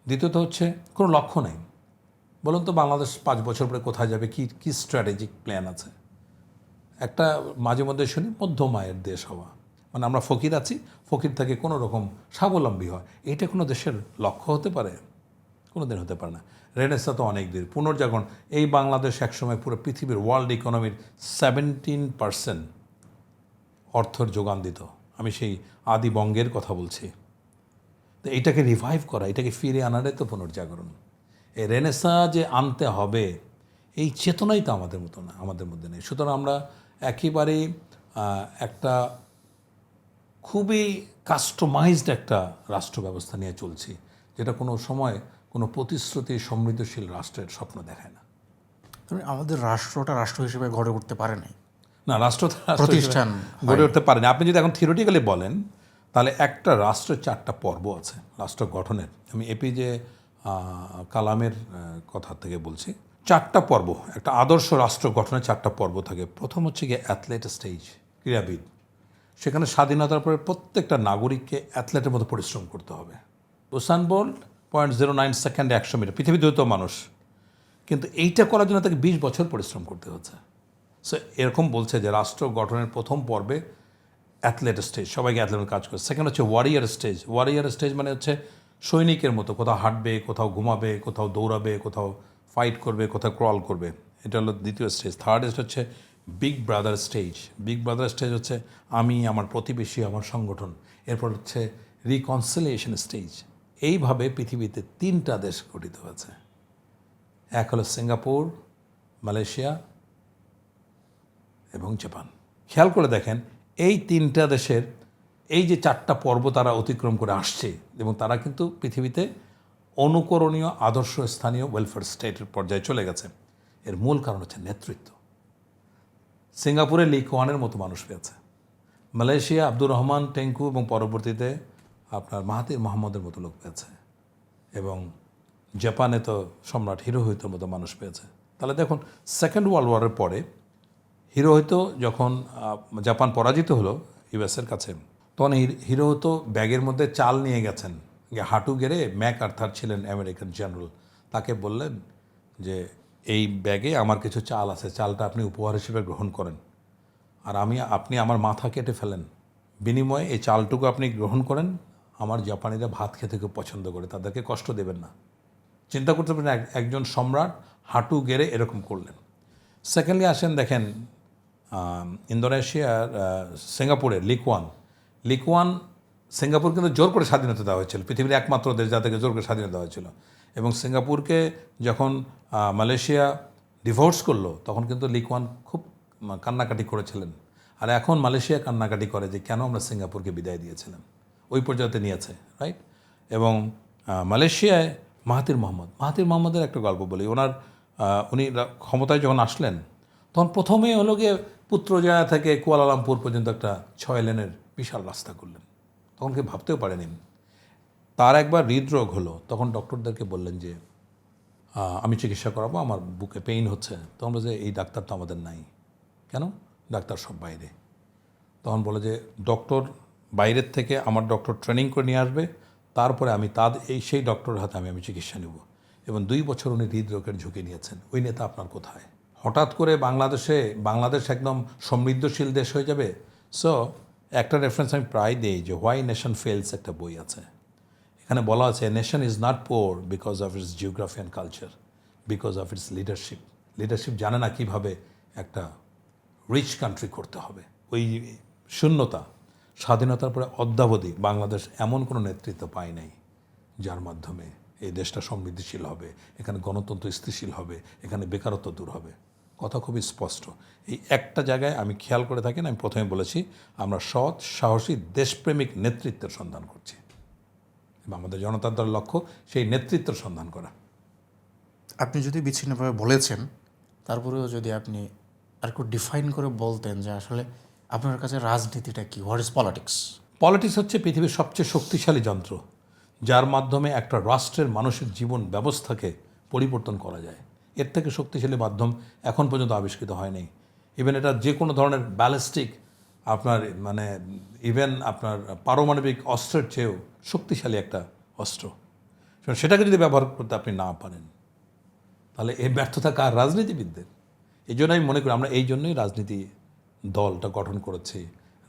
দ্বিতীয়ত হচ্ছে কোনো লক্ষ্য নেই। বলুন তো বাংলাদেশ 5 বছর পরে কোথায় যাবে, কি কি স্ট্র্যাটেজিক প্ল্যান আছে? একটা মাঝে মধ্যে শুনি মধ্যম আয়ের দেশ হওয়া, মানে আমরা ফকির আছি, ফকির থেকে কোনো রকম স্বাবলম্বী হয়, এটা কোনো দেশের লক্ষ্য হতে পারে? কোনো দিন হতে পারে না। রেনেসা তো অনেক দূর, পুনর্জাগরণ। এই বাংলাদেশ একসময় পুরো পৃথিবীর ওয়ার্ল্ড ইকোনমির 17% অর্থের যোগান দিত। আমি সেই আদি বঙ্গের কথা বলছি। তো এইটাকে রিভাইভ করা, এটাকে ফিরে আনারই তো পুনর্জাগরণ। এই রেনেসা যে আনতে হবে, এই চেতনাই তো আমাদের মতো না, আমাদের মধ্যে নেই। সুতরাং আমরা একেবারেই একটা খুবই কাস্টমাইজড একটা রাষ্ট্র ব্যবস্থা নিয়ে চলছি, যেটা কোনো সময় কোনো প্রতিশ্রুতি সমৃদ্ধশীল রাষ্ট্রের স্বপ্ন দেখায় না। তবে আমাদের রাষ্ট্রটা রাষ্ট্র হিসেবে গড়ে উঠতে পারে নাই। না, রাষ্ট্র তো রাষ্ট্র প্রতিষ্ঠান হিসেবে গড়ে উঠতে পারেনি। আপনি যদি এখন থিওরিটিক্যালি বলেন, তাহলে একটা রাষ্ট্রের 4টা পর্ব আছে রাষ্ট্র গঠনের। আমি এপিজে কালামের কথা থেকে বলছি। 4টা পর্ব, একটা আদর্শ রাষ্ট্র গঠনের 4টা পর্ব থাকে। প্রথম হচ্ছে গিয়ে অ্যাথলেট স্টেজ, ক্রীড়াবিদ। সেখানে স্বাধীনতার পরে প্রত্যেকটা নাগরিককে অ্যাথলেটের মতো পরিশ্রম করতে হবে। উসান বোল্ট 0.09 সেকেন্ডে 100 মিটার, পৃথিবীর দ্রুততম মানুষ, কিন্তু এইটা করার জন্য তাকে 20 বছর পরিশ্রম করতে হচ্ছে। সো এরকম বলছে যে রাষ্ট্র গঠনের প্রথম পর্বে অ্যাথলেট স্টেজ, সবাইকে অ্যাথলেটের কাজ করে। সেকেন্ড হচ্ছে ওয়ারিয়ার স্টেজ। ওয়ারিয়ার স্টেজ মানে হচ্ছে সৈনিকের মতো, কোথাও হাঁটবে, কোথাও ঘুমাবে, কোথাও দৌড়াবে, কোথাও ফাইট করবে, কোথাও ক্রল করবে। এটা হলো দ্বিতীয় স্টেজ। থার্ড হচ্ছে big brother stage. Big brother stage হচ্ছে আমি, আমার প্রতিবেশী, আমার সংগঠন। এরপর হচ্ছে রিকনসিলিয়েশন স্টেজ। এইভাবে পৃথিবীতে 3টা দেশ গঠিত হয়েছে। এক হলো সিঙ্গাপুর, মালয়েশিয়া এবং জাপান। খেয়াল করে দেখেন, এই 3টা দেশের এই যে 4টা পর্ব তারা অতিক্রম করে আসছে, এবং তারা কিন্তু পৃথিবীতে অনুকরণীয় আদর্শ স্থানীয় ওয়েলফেয়ার স্টেটের পর্যায়ে চলে গেছে। এর মূল কারণ হচ্ছে নেতৃত্ব। সিঙ্গাপুরে লি কুয়ানের মতো মানুষ পেয়েছে, মালয়েশিয়া আব্দুর রহমান টেঙ্কু এবং পরবর্তীতে আপনার মাহাতির মোহাম্মদের মতো লোক পেয়েছে, এবং জাপানে তো সম্রাট হিরোহিতোর মতো মানুষ পেয়েছে। তাহলে দেখুন, সেকেন্ড ওয়ার্ল্ড ওয়ারের পরে হিরোহিতো যখন জাপান পরাজিত হলো ইউএসের কাছে, তখন হিরোহিতো ব্যাগের মধ্যে চাল নিয়ে গেছেন, হাঁটু গেড়ে ম্যাক আর্থার ছিলেন আমেরিকান জেনারেল, তাকে বললেন যে এই ব্যাগে আমার কিছু চাল আছে, চালটা আপনি উপহার হিসেবে গ্রহণ করেন, আর আপনি আমার মাথা কেটে ফেলেন, বিনিময়ে এই চালটুকু আপনি গ্রহণ করেন। আমার জাপানিরা ভাত খেতে খুব পছন্দ করে, তাদেরকে কষ্ট দেবেন না। চিন্তা করতে পারেন, একজন সম্রাট হাঁটু গেড়ে এরকম করলেন। সেকেন্ডলি আসেন দেখেন ইন্দোনেশিয়ার সিঙ্গাপুরের লিকুয়ান সিঙ্গাপুর কিন্তু জোর করে স্বাধীনতা দেওয়া হয়েছিল, পৃথিবীর একমাত্র দেশ যাদেরকে জোর করে স্বাধীনতা দেওয়া হয়েছিল। এবং সিঙ্গাপুরকে যখন মালয়েশিয়া ডিভোর্স করলো, তখন কিন্তু লিকুয়ান খুব কান্নাকাটি করেছিলেন। আর এখন মালয়েশিয়া কান্নাকাটি করে যে কেন আমরা সিঙ্গাপুরকে বিদায় দিয়েছিলাম, ওই পর্যায়ে নিয়েছে, রাইট। এবং মালয়েশিয়ায় মাহাতির মোহাম্মদের একটা গল্প বলি। উনি ক্ষমতায় যখন আসলেন, তখন প্রথমেই হলো গিয়ে পুত্রজয়া থেকে কুয়ালালামপুর পর্যন্ত একটা 6 লেনের বিশাল রাস্তা করলেন। তখন কেউ ভাবতেও পারেনি। তার একবার হৃদরোগ হলো, তখন ডক্টরদেরকে বললেন যে আমি চিকিৎসা করাবো, আমার বুকে পেইন হচ্ছে। তখন বলে যে এই ডাক্তার তো আমাদের নাই। কেন? ডাক্তার সব বাইরে। তখন বলে যে ডক্টর বাইরের থেকে আমার ডক্টর ট্রেনিং করে নিয়ে আসবে, তারপরে আমি সেই ডক্টরের হাতে আমি চিকিৎসা নেব। এবং 2 বছর উনি হৃদরোগের ঝুঁকি নিয়েছেন। ওই নেতা আপনার কোথায়? হঠাৎ করে বাংলাদেশ একদম সমৃদ্ধশীল দেশ হয়ে যাবে। সো একটা রেফারেন্স আমি প্রায় দিই, যে হোয়াই নেশন ফেলস একটা বই আছে, এখানে বলা আছে nation is not poor because of its geography and culture, because of its leadership জানে না কীভাবে একটা রিচ কান্ট্রি করতে হবে। ওই শূন্যতা, স্বাধীনতার পরে অদ্যাবধি বাংলাদেশ এমন কোনো নেতৃত্ব পায় নাই যার মাধ্যমে এই দেশটা সমৃদ্ধিশীল হবে, এখানে গণতন্ত্র স্থিতিশীল হবে, এখানে বেকারত্ব দূর হবে। কথা খুবই স্পষ্ট। এই একটা জায়গায় আমি খেয়াল করে থাকি, আমি প্রথমে বলেছি, আমরা সৎ, সাহসী, দেশপ্রেমিক নেতৃত্বের সন্ধান করছি, এবং আমাদের জনতার দলের লক্ষ্য সেই নেতৃত্বের সন্ধান করা। আপনি যদি বিচ্ছিন্নভাবে বলেছেন, তারপরেও যদি আপনি আর একটু ডিফাইন করে বলতেন যে আসলে আপনার কাছে রাজনীতিটা কি, হোয়াট ইজ পলিটিক্স? পলিটিক্স হচ্ছে পৃথিবীর সবচেয়ে শক্তিশালী যন্ত্র, যার মাধ্যমে একটা রাষ্ট্রের মানুষের জীবন ব্যবস্থাকে পরিবর্তন করা যায়। এর থেকে শক্তিশালী মাধ্যম এখন পর্যন্ত আবিষ্কৃত হয়নি। ইভেন এটা যে কোনো ধরনের ব্যালিস্টিক আপনার পারমাণবিক অস্ত্রের চেয়েও শক্তিশালী একটা অস্ত্র। সেটাকে যদি ব্যবহার করতে আপনি না পারেন, তাহলে এই ব্যর্থতা কার? রাজনীতিবিদদের। এই জন্য আমি মনে করি আমরা এই জন্যই রাজনীতি দলটা গঠন করেছি,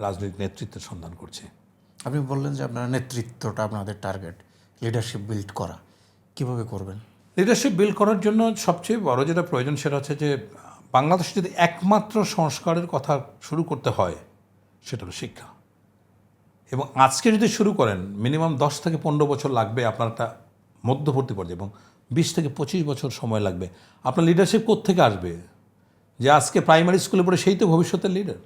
রাজনৈতিক নেতৃত্বের সন্ধান করছি। আপনি বললেন যে আপনার নেতৃত্বটা আপনাদের টার্গেট, লিডারশিপ বিল্ড করা, কিভাবে করবেন? লিডারশিপ বিল্ড করার জন্য সবচেয়ে বড় যেটা প্রয়োজন সেটা হচ্ছে যে বাংলাদেশে যদি একমাত্র সংস্কারের কথা শুরু করতে হয় সেটা হলো শিক্ষা। এবং আজকে যদি শুরু করেন মিনিমাম 10 থেকে 15 বছর লাগবে আপনার একটা মধ্যবর্তী পর্যায়ে, এবং 20 থেকে 25 বছর সময় লাগবে। আপনার লিডারশিপ কোত্থেকে আসবে? যে আজকে প্রাইমারি স্কুলে পড়ে সেই তো ভবিষ্যতের লিডার,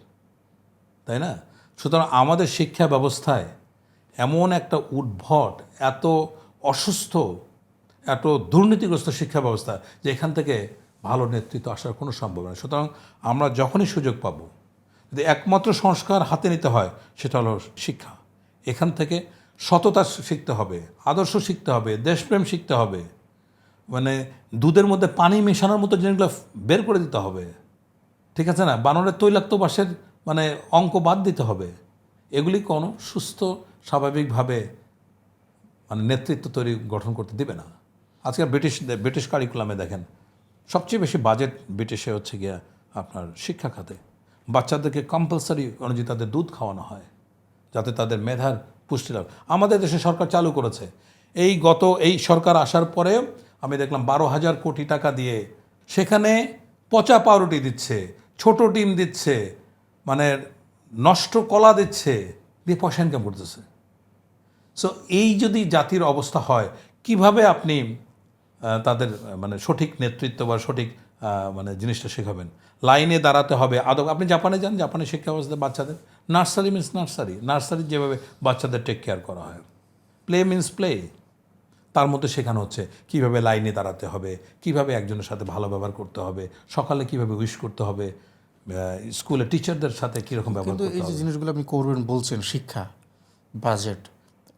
তাই না? সুতরাং আমাদের শিক্ষা ব্যবস্থায় এমন একটা উদ্ভট, এত অসুস্থ, এত দুর্নীতিগ্রস্ত শিক্ষা ব্যবস্থা যে এখান থেকে ভালো নেতৃত্ব আসার কোনো সম্ভাবনা নেই। সুতরাং আমরা যখনই সুযোগ পাব, যদি একমাত্র সংস্কার হাতে নিতে হয় সেটা হলো শিক্ষা। এখান থেকে সততা শিখতে হবে, আদর্শ শিখতে হবে, দেশপ্রেম শিখতে হবে, মানে দুধের মধ্যে পানি মেশানোর মতো জিনিসগুলো বের করে দিতে হবে, ঠিক আছে না? বানরের তৈলাক্ত বাসের মানে অঙ্ক বাদ দিতে হবে। এগুলি কোনো সুস্থ স্বাভাবিকভাবে মানে নেতৃত্ব তৈরি গঠন করতে দিবে না। আজকে ব্রিটিশ কারিকুলামে দেখেন সবচেয়ে বেশি বাজেট ব্রিটিশে হচ্ছে গিয়া আপনার শিক্ষা খাতে। বাচ্চাদেরকে কম্পালসারি অনুযায়ী তাদের দুধ খাওয়ানো হয় যাতে তাদের মেধার পুষ্টি লাভ। আমাদের দেশে সরকার চালু করেছে। এই সরকার আসার পরে আমি দেখলাম 12,000 কোটি টাকা দিয়ে সেখানে পচা পাউরুটি দিচ্ছে, ছোট ডিম দিচ্ছে, মানে নষ্ট কলা দিচ্ছে, দিয়ে পয়সা ইনকাম করতেছে। সো এই যদি জাতির অবস্থা হয়, কিভাবে আপনি তাদের মানে সঠিক নেতৃত্ব বা সঠিক মানে জিনিসটা শেখাবেন? লাইনে দাঁড়াতে হবে আদব। আপনি জাপানে যান, জাপানে শিক্ষা ব্যবস্থায় বাচ্চাদের নার্সারি মিন্স নার্সারি যেভাবে বাচ্চাদের টেক কেয়ার করা হয়, প্লে মিন্স প্লে, তার মধ্যে শেখানো হচ্ছে কীভাবে লাইনে দাঁড়াতে হবে, কিভাবে একজনের সাথে ভালো ব্যবহার করতে হবে, সকালে কিভাবে উইশ করতে হবে, স্কুলে টিচারদের সাথে কীরকম ব্যবহার কিন্তু করতে এই যে হবে। জিনিসগুলো আপনি করবেন বলছেন, শিক্ষা, বাজেট,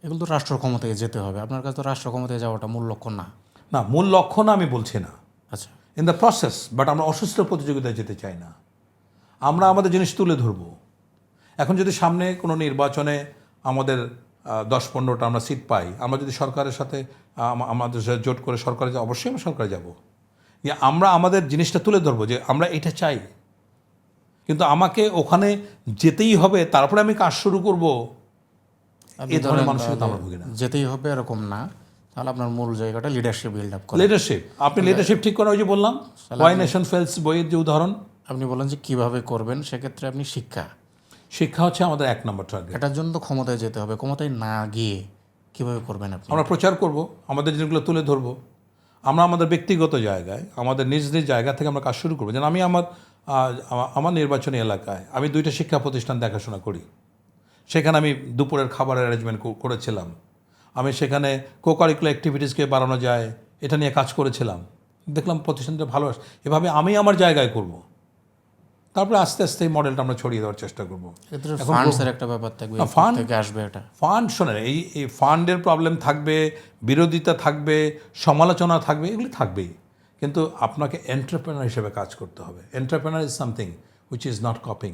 এগুলো তো রাষ্ট্র ক্ষমতায় যেতে হবে। আপনার কাছে তো রাষ্ট্র ক্ষমতায় যাওয়াটা মূল লক্ষ্য না। না, মূল লক্ষ্য না আমি বলছি না, আচ্ছা, ইন দ্য প্রসেস, বাট আমরা অসুস্থ প্রতিযোগিতায় যেতে চাই না। আমরা আমাদের জিনিস তুলে ধরবো। এখন যদি সামনে কোনো নির্বাচনে আমাদের 10-15টা আমরা সিট পাই, আমরা যদি সরকারের সাথে আমাদের সাথে জোট করে সরকারে যাই, অবশ্যই আমরা সরকারে যাব। আমরা আমাদের জিনিসটা তুলে ধরবো যে আমরা এটা চাই, কিন্তু আমাকে ওখানে যেতেই হবে তারপরে আমি কাজ শুরু করব, এই ধরনের মানসিকতা আমরা ভুগি না। যেতেই হবে এরকম না। তাহলে আপনার মূল জায়গাটা লিডারশিপ বিল্ড আপ করা। লিডারশিপ, আপনি লিডারশিপ ঠিক করেন। ওই যে বললাম ওয়াই নেশন ফেলস বইয়ের যে উদাহরণ, আপনি বলেন যে কীভাবে করবেন, সেক্ষেত্রে আপনি শিক্ষা হচ্ছে আমাদের 1 নম্বর টার্গেট। এটার জন্য তো ক্ষমতায় যেতে হবে। ক্ষমতায় না গিয়ে কীভাবে করবেন আপনি? আমরা প্রচার করব, আমাদের জিনিসগুলো তুলে ধরবো। আমরা আমাদের ব্যক্তিগত জায়গায়, আমাদের নিজ নিজ জায়গা থেকে আমরা কাজ শুরু করবো। যেন আমি আমার নির্বাচনী এলাকায় আমি 2টা শিক্ষা প্রতিষ্ঠান দেখাশোনা করি। সেখানে আমি দুপুরের খাবারের অ্যারেঞ্জমেন্ট করেছিলাম। আমি সেখানে কোকারিকুলার অ্যাক্টিভিটিসকে বাড়ানো যায় এটা নিয়ে কাজ করেছিলাম। দেখলাম প্রতিষ্ঠানটা ভালো আসে। এভাবে আমি আমার জায়গায় করব, তারপরে আস্তে আস্তে এই মডেলটা আমরা ছড়িয়ে দেওয়ার চেষ্টা করবো। ফান্ডসের একটা ব্যাপার থাকবে, ফান্ড থেকে আসবে এটা। ফান্ড শোনেন, এই ফান্ডের প্রবলেম থাকবে, বিরোধিতা থাকবে, সমালোচনা থাকবে, এগুলি থাকবেই। কিন্তু আপনাকে এন্টারপ্রেনার হিসেবে কাজ করতে হবে। Entrepreneur is something which is not copying.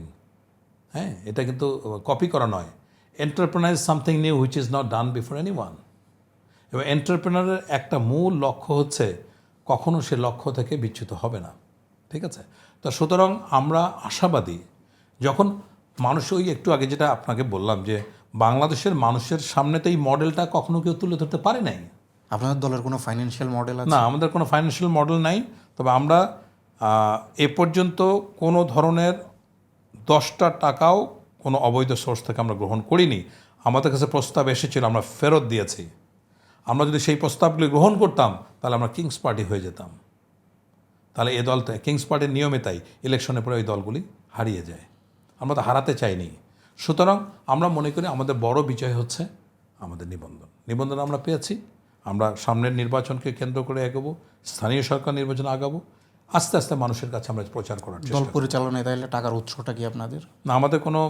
হ্যাঁ, এটা কিন্তু কপি করা নয়। Entrepreneur is something new which is not done before anyone. এবং এন্টারপ্রেনারের একটা মূল লক্ষ্য হচ্ছে কখনো সে লক্ষ্য থেকে বিচ্যুত হবে না, ঠিক আছে? তো সুতরাং আমরা আশাবাদী, যখন মানুষ ওই একটু আগে যেটা আপনাকে বললাম যে বাংলাদেশের মানুষের সামনে তো এই মডেলটা কখনো কেউ তুলে ধরতে পারে নাই। আপনাদের দলের কোনো ফাইন্যান্সিয়াল মডেল আছে? না, আমাদের কোনো ফাইন্যান্সিয়াল মডেল নাই। তবে আমরা এ পর্যন্ত কোনো ধরনের 10টা টাকাও কোনো অবৈধ সোর্স থেকে আমরা গ্রহণ করিনি। আমাদের কাছে প্রস্তাব এসেছিল, আমরা ফেরত দিয়েছি। আমরা যদি সেই প্রস্তাবগুলি গ্রহণ করতাম তাহলে আমরা কিংস পার্টি হয়ে যেতাম। তাহলে এ দল, কিংস পার্টির নিয়মে তাই ইলেকশনের পরে ওই দলগুলি হারিয়ে যায়। আমরা তো হারাতে চাইনি। সুতরাং আমরা মনে করি আমাদের বড় বিজয় হচ্ছে আমাদের নিবন্ধন আমরা পেয়েছি। আমরা সামনের নির্বাচনকে কেন্দ্র করে এগোবো, স্থানীয় সরকার নির্বাচন আগাবো, আস্তে আস্তে মানুষের কাছে আমরা প্রচার করার চেষ্টা দল করব। পরিচালনায় তাহলে টাকার উৎসটা কি আপনাদের? না, আমাদের কোনো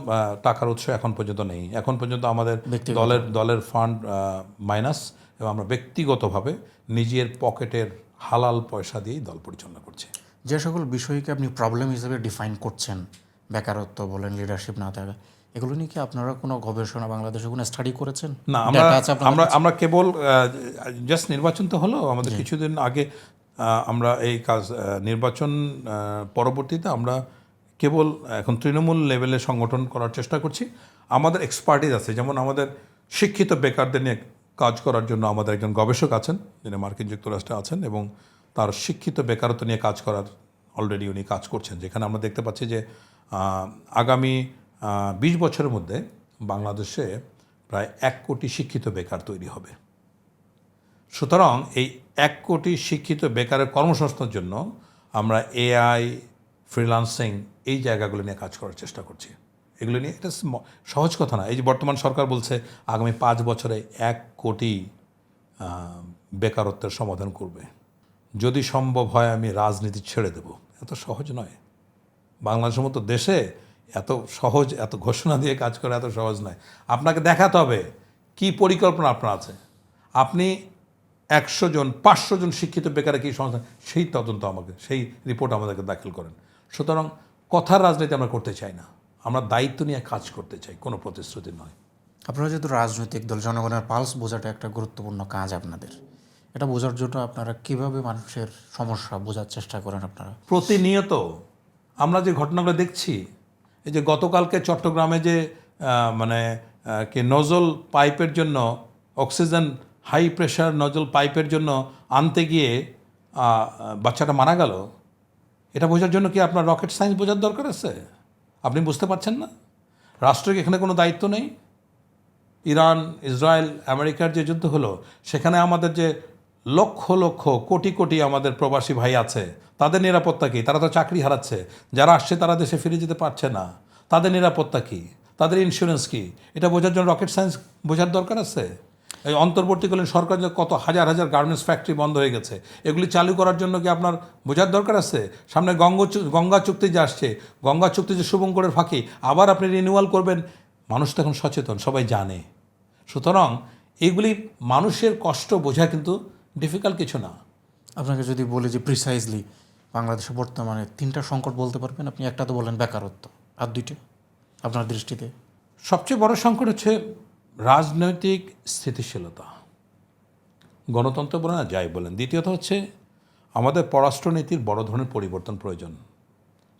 টাকার উৎস এখন পর্যন্ত নেই। এখন পর্যন্ত আমাদের ব্যক্তিগত? দলের ফান্ড মাইনাস, এবং আমরা ব্যক্তিগতভাবে নিজের পকেটের হালাল পয়সা দিয়েই দল পরিচালনা করছি। যে সকল বিষয়কে আপনি প্রবলেম হিসেবে ডিফাইন করছেন, বেকারত্ব বলেন, লিডারশিপ না থাকা, এগুলো নিয়ে কি আপনারা কোনো গবেষণা, বাংলাদেশে কোনো স্টাডি করেছেন? না, আমরা কেবল জাস্ট নির্বাচন তো হলো আমাদের কিছুদিন আগে, আমরা এই কাজ নির্বাচন পরবর্তীতে আমরা কেবল এখন তৃণমূল লেভেলে সংগঠন করার চেষ্টা করছি। আমাদের এক্সপার্টিস আছে, যেমন আমাদের শিক্ষিত বেকারদের নিয়ে কাজ করার জন্য আমাদের একজন গবেষক আছেন, যিনি মার্কিন যুক্তরাষ্ট্রে আছেন, এবং তার শিক্ষিত বেকারত্ব নিয়ে কাজ করার অলরেডি উনি কাজ করছেন, যেখানে আমরা দেখতে পাচ্ছি যে আগামী 20 বছরের মধ্যে বাংলাদেশে প্রায় 1 কোটি শিক্ষিত বেকার তৈরি হবে। সুতরাং এই 1 কোটি শিক্ষিত বেকারের কর্মসংস্থানের জন্য আমরা এআই, ফ্রিল্যান্সিং এই জায়গাগুলো নিয়ে কাজ করার চেষ্টা করছি। এগুলো নিয়ে এটা সহজ কথা না। এই যে বর্তমান সরকার বলছে আগামী 5 বছরে 1 কোটি বেকারত্বের সমাধান করবে। যদি সম্ভব হয় আমি রাজনীতি ছেড়ে দেব। এত সহজ নয়। বাংলাদেশের মতো দেশে এত সহজ, এত ঘোষণা দিয়ে কাজ করা এত সহজ নয়। আপনাকে দেখাতে হবে কী পরিকল্পনা আপনার আছে। আপনি 100 জন 500 জন শিক্ষিত বেকারে কী সংস্থা, সেই তদন্ত আমাকে, সেই রিপোর্ট আমাদেরকে দাখিল করেন। সুতরাং কথার রাজনীতি আমরা করতে চাই না, আমরা দায়িত্ব নিয়ে কাজ করতে চাই, কোনো প্রতিশ্রুতি নয়। আপনারা যেহেতু রাজনৈতিক দল, জনগণের পালস বোঝাটা একটা গুরুত্বপূর্ণ কাজ আপনাদের। এটা বোঝার জন্য আপনারা কিভাবে মানুষের সমস্যা বোঝার চেষ্টা করেন? আপনারা প্রতিনিয়ত আমরা যে ঘটনাগুলো দেখছি, এই যে গতকালকে চট্টগ্রামে যে কি নজল পাইপের জন্য অক্সিজেন, হাই প্রেশার নজল পাইপের জন্য আনতে গিয়ে বাচ্চাটা মারা গেল, এটা বোঝার জন্য কি আপনার রকেট সায়েন্স বোঝার দরকার আছে? আপনি বুঝতে পারছেন না? রাষ্ট্রের এখানে কোনো দায়িত্ব নেই? ইরান, ইসরায়েল, আমেরিকার যে যুদ্ধ হলো, সেখানে আমাদের যে লক্ষ লক্ষ কোটি কোটি আমাদের প্রবাসী ভাই আছে, তাদের নিরাপত্তা কী? তারা তো চাকরি হারাচ্ছে। যারা আসছে তারা দেশে ফিরে যেতে পারছে না, তাদের নিরাপত্তা কী? তাদের ইন্স্যুরেন্স কী? এটা বোঝার জন্য রকেট সায়েন্স বোঝার দরকার আছে? এই অন্তর্বর্তীকালীন সরকার যে কত হাজার হাজার গার্মেন্টস ফ্যাক্টরি বন্ধ হয়ে গেছে, এগুলি চালু করার জন্য কি আপনার বোঝার দরকার আছে? সামনে গঙ্গা চুক্তি যে আসছে, গঙ্গা চুক্তি যে শুভঙ্করের ফাঁকি, আবার আপনি রিনিউয়াল করবেন। মানুষ তো এখন সচেতন, সবাই জানে। সুতরাং এগুলি মানুষের কষ্ট বোঝা কিন্তু ডিফিকাল্ট কিছু না। আপনাকে যদি বলি যে প্রিসাইজলি বাংলাদেশে বর্তমানে 3টা সংকট বলতে পারবেন আপনি? একটা তো বলেন বেকারত্ব, আর 2টা আপনার দৃষ্টিতে? সবচেয়ে বড় সংকট হচ্ছে রাজনৈতিক স্থিতিশীলতা, গণতন্ত্র বলেন না যাই বলেন। দ্বিতীয়ত হচ্ছে আমাদের পররাষ্ট্রনীতির বড় ধরনের পরিবর্তন প্রয়োজন।